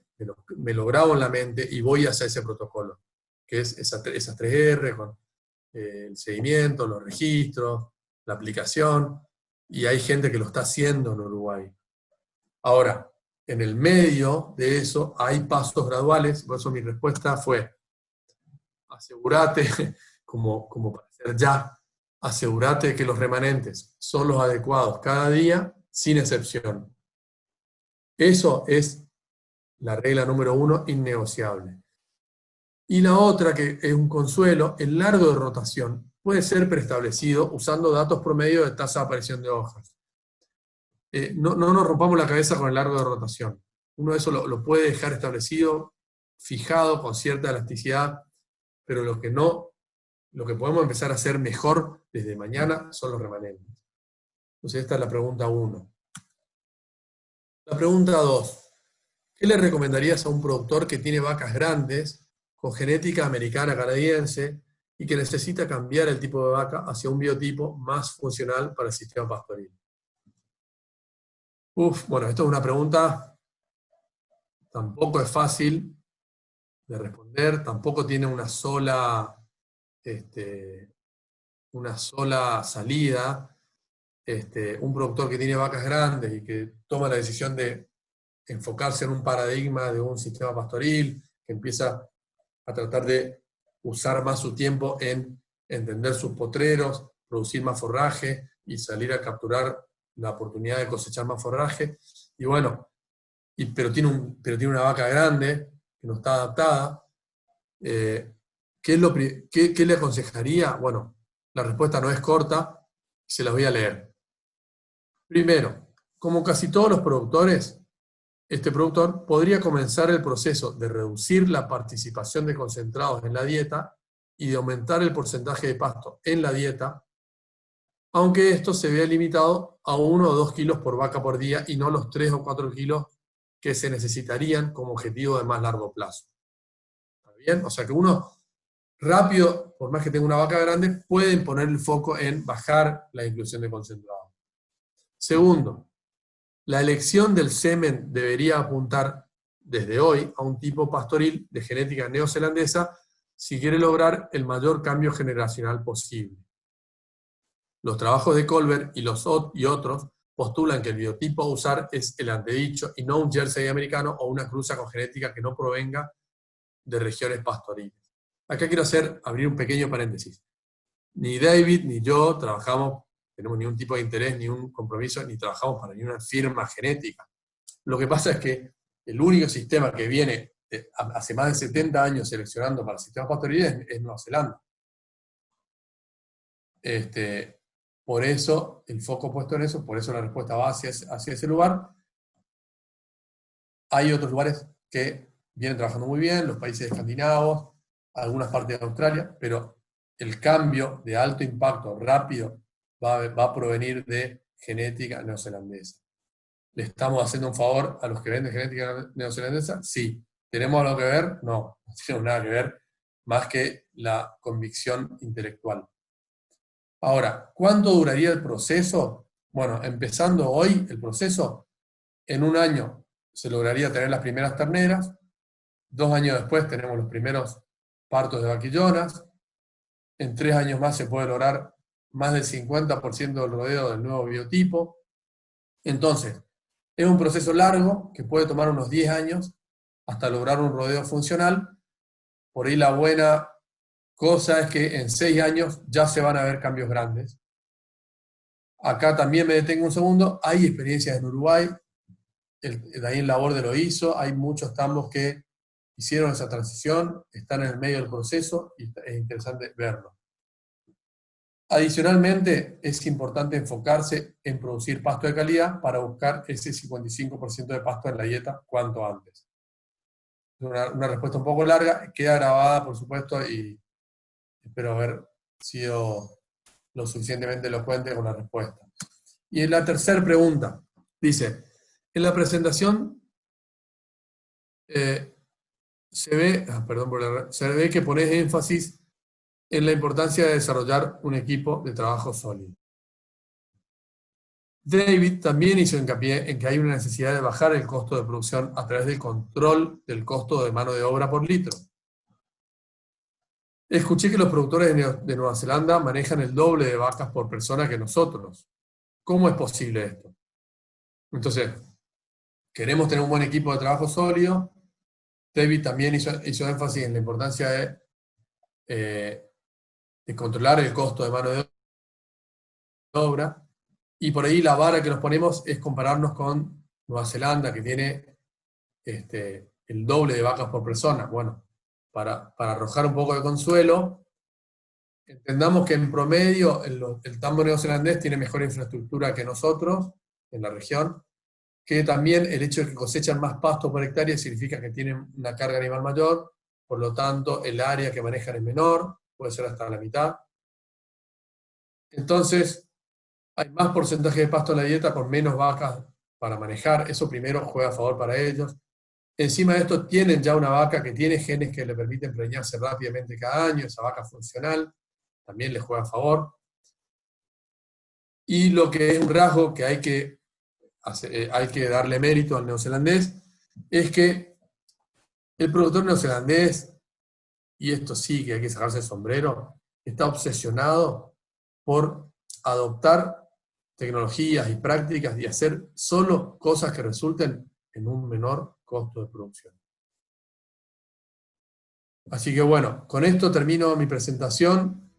me lo grabo en la mente y voy hacia ese protocolo, que es esas 3R con el seguimiento, los registros, la aplicación, y hay gente que lo está haciendo en Uruguay. Ahora, en el medio de eso hay pasos graduales, por eso mi respuesta fue, asegúrate, como para hacer ya, asegúrate que los remanentes son los adecuados cada día, sin excepción. Eso es la regla número 1, innegociable. Y la otra, que es un consuelo, el largo de rotación puede ser preestablecido usando datos promedio de tasa de aparición de hojas. No nos rompamos la cabeza con el largo de rotación. Uno eso lo puede dejar establecido, fijado, con cierta elasticidad, pero lo que podemos empezar a hacer mejor desde mañana son los remanentes. Entonces esta es la pregunta 1. La pregunta 2. ¿Qué le recomendarías a un productor que tiene vacas grandes, con genética americana canadiense, y que necesita cambiar el tipo de vaca hacia un biotipo más funcional para el sistema pastoril? Bueno, esto es una pregunta, tampoco es fácil de responder, tampoco tiene una sola salida. Un productor que tiene vacas grandes y que toma la decisión de enfocarse en un paradigma de un sistema pastoril, que empieza a tratar de usar más su tiempo en entender sus potreros, producir más forraje y salir a capturar la oportunidad de cosechar más forraje. Y bueno, pero tiene una vaca grande que no está adaptada. ¿Qué le aconsejaría? Bueno, la respuesta no es corta, se las voy a leer. Primero, como casi todos los productores, este productor podría comenzar el proceso de reducir la participación de concentrados en la dieta y de aumentar el porcentaje de pasto en la dieta, aunque esto se vea limitado a 1 o 2 kilos por vaca por día y no los 3 o 4 kilos que se necesitarían como objetivo de más largo plazo. ¿Está bien? O sea que uno rápido, por más que tenga una vaca grande, puede poner el foco en bajar la inclusión de concentrados. Segundo, la elección del semen debería apuntar desde hoy a un tipo pastoril de genética neozelandesa si quiere lograr el mayor cambio generacional posible. Los trabajos de Colbert y otros postulan que el biotipo a usar es el antedicho y no un jersey americano o una cruza con genética que no provenga de regiones pastoriles. Acá quiero abrir un pequeño paréntesis. Ni David ni yo tenemos ningún tipo de interés, ni un compromiso, ni trabajamos para ninguna firma genética. Lo que pasa es que el único sistema que viene hace más de 70 años seleccionando para sistemas pastoriles es Nueva Zelanda. Por eso el foco puesto en eso, por eso la respuesta va hacia ese lugar. Hay otros lugares que vienen trabajando muy bien, los países escandinavos, algunas partes de Australia, pero el cambio de alto impacto rápido va a provenir de genética neozelandesa. ¿Le estamos haciendo un favor a los que venden genética neozelandesa? Sí. ¿Tenemos algo que ver? No, no tenemos nada que ver, más que la convicción intelectual. Ahora, ¿cuánto duraría el proceso? Bueno, empezando hoy el proceso, en 1 año se lograría tener las primeras terneras, 2 años después tenemos los primeros partos de vaquillonas, en 3 años más se puede lograr más del 50% del rodeo del nuevo biotipo. Entonces, es un proceso largo que puede tomar unos 10 años hasta lograr un rodeo funcional. Por ahí la buena cosa es que en 6 años ya se van a ver cambios grandes. Acá también me detengo un segundo. Hay experiencias en Uruguay. Ahí en Laborde lo hizo. Hay muchos tambos que hicieron esa transición, están en el medio del proceso y es interesante verlo. Adicionalmente, es importante enfocarse en producir pasto de calidad para buscar ese 55% de pasto en la dieta cuanto antes. Una respuesta un poco larga, queda grabada, por supuesto, y espero haber sido lo suficientemente elocuente con la respuesta. Y en la tercera pregunta, dice, en la presentación se ve que pones énfasis en la importancia de desarrollar un equipo de trabajo sólido. David también hizo hincapié en que hay una necesidad de bajar el costo de producción a través del control del costo de mano de obra por litro. Escuché que los productores de Nueva Zelanda manejan el doble de vacas por persona que nosotros. ¿Cómo es posible esto? Entonces, queremos tener un buen equipo de trabajo sólido. David también hizo énfasis en la importancia de controlar el costo de mano de obra. Y por ahí la vara que nos ponemos es compararnos con Nueva Zelanda, que tiene el doble de vacas por persona. Bueno, para arrojar un poco de consuelo, entendamos que en promedio el tambo neozelandés tiene mejor infraestructura que nosotros en la región, que también el hecho de que cosechan más pasto por hectárea significa que tienen una carga animal mayor, por lo tanto el área que manejan es menor, puede ser hasta la mitad. Entonces, hay más porcentaje de pasto en la dieta con menos vacas para manejar, eso primero juega a favor para ellos. Encima de esto tienen ya una vaca que tiene genes que le permiten preñarse rápidamente cada año, esa vaca funcional, también les juega a favor. Y lo que es un rasgo que hay que darle mérito al neozelandés, es que el productor neozelandés, y esto sí que hay que sacarse el sombrero, está obsesionado por adoptar tecnologías y prácticas y hacer solo cosas que resulten en un menor costo de producción. Así que bueno, con esto termino mi presentación.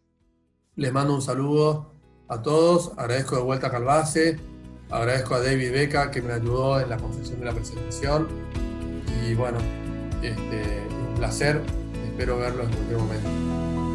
Les mando un saludo a todos. Agradezco de vuelta a Calbase. Agradezco a David Beca que me ayudó en la confección de la presentación. Y bueno, un placer. Espero verlos en cualquier momento.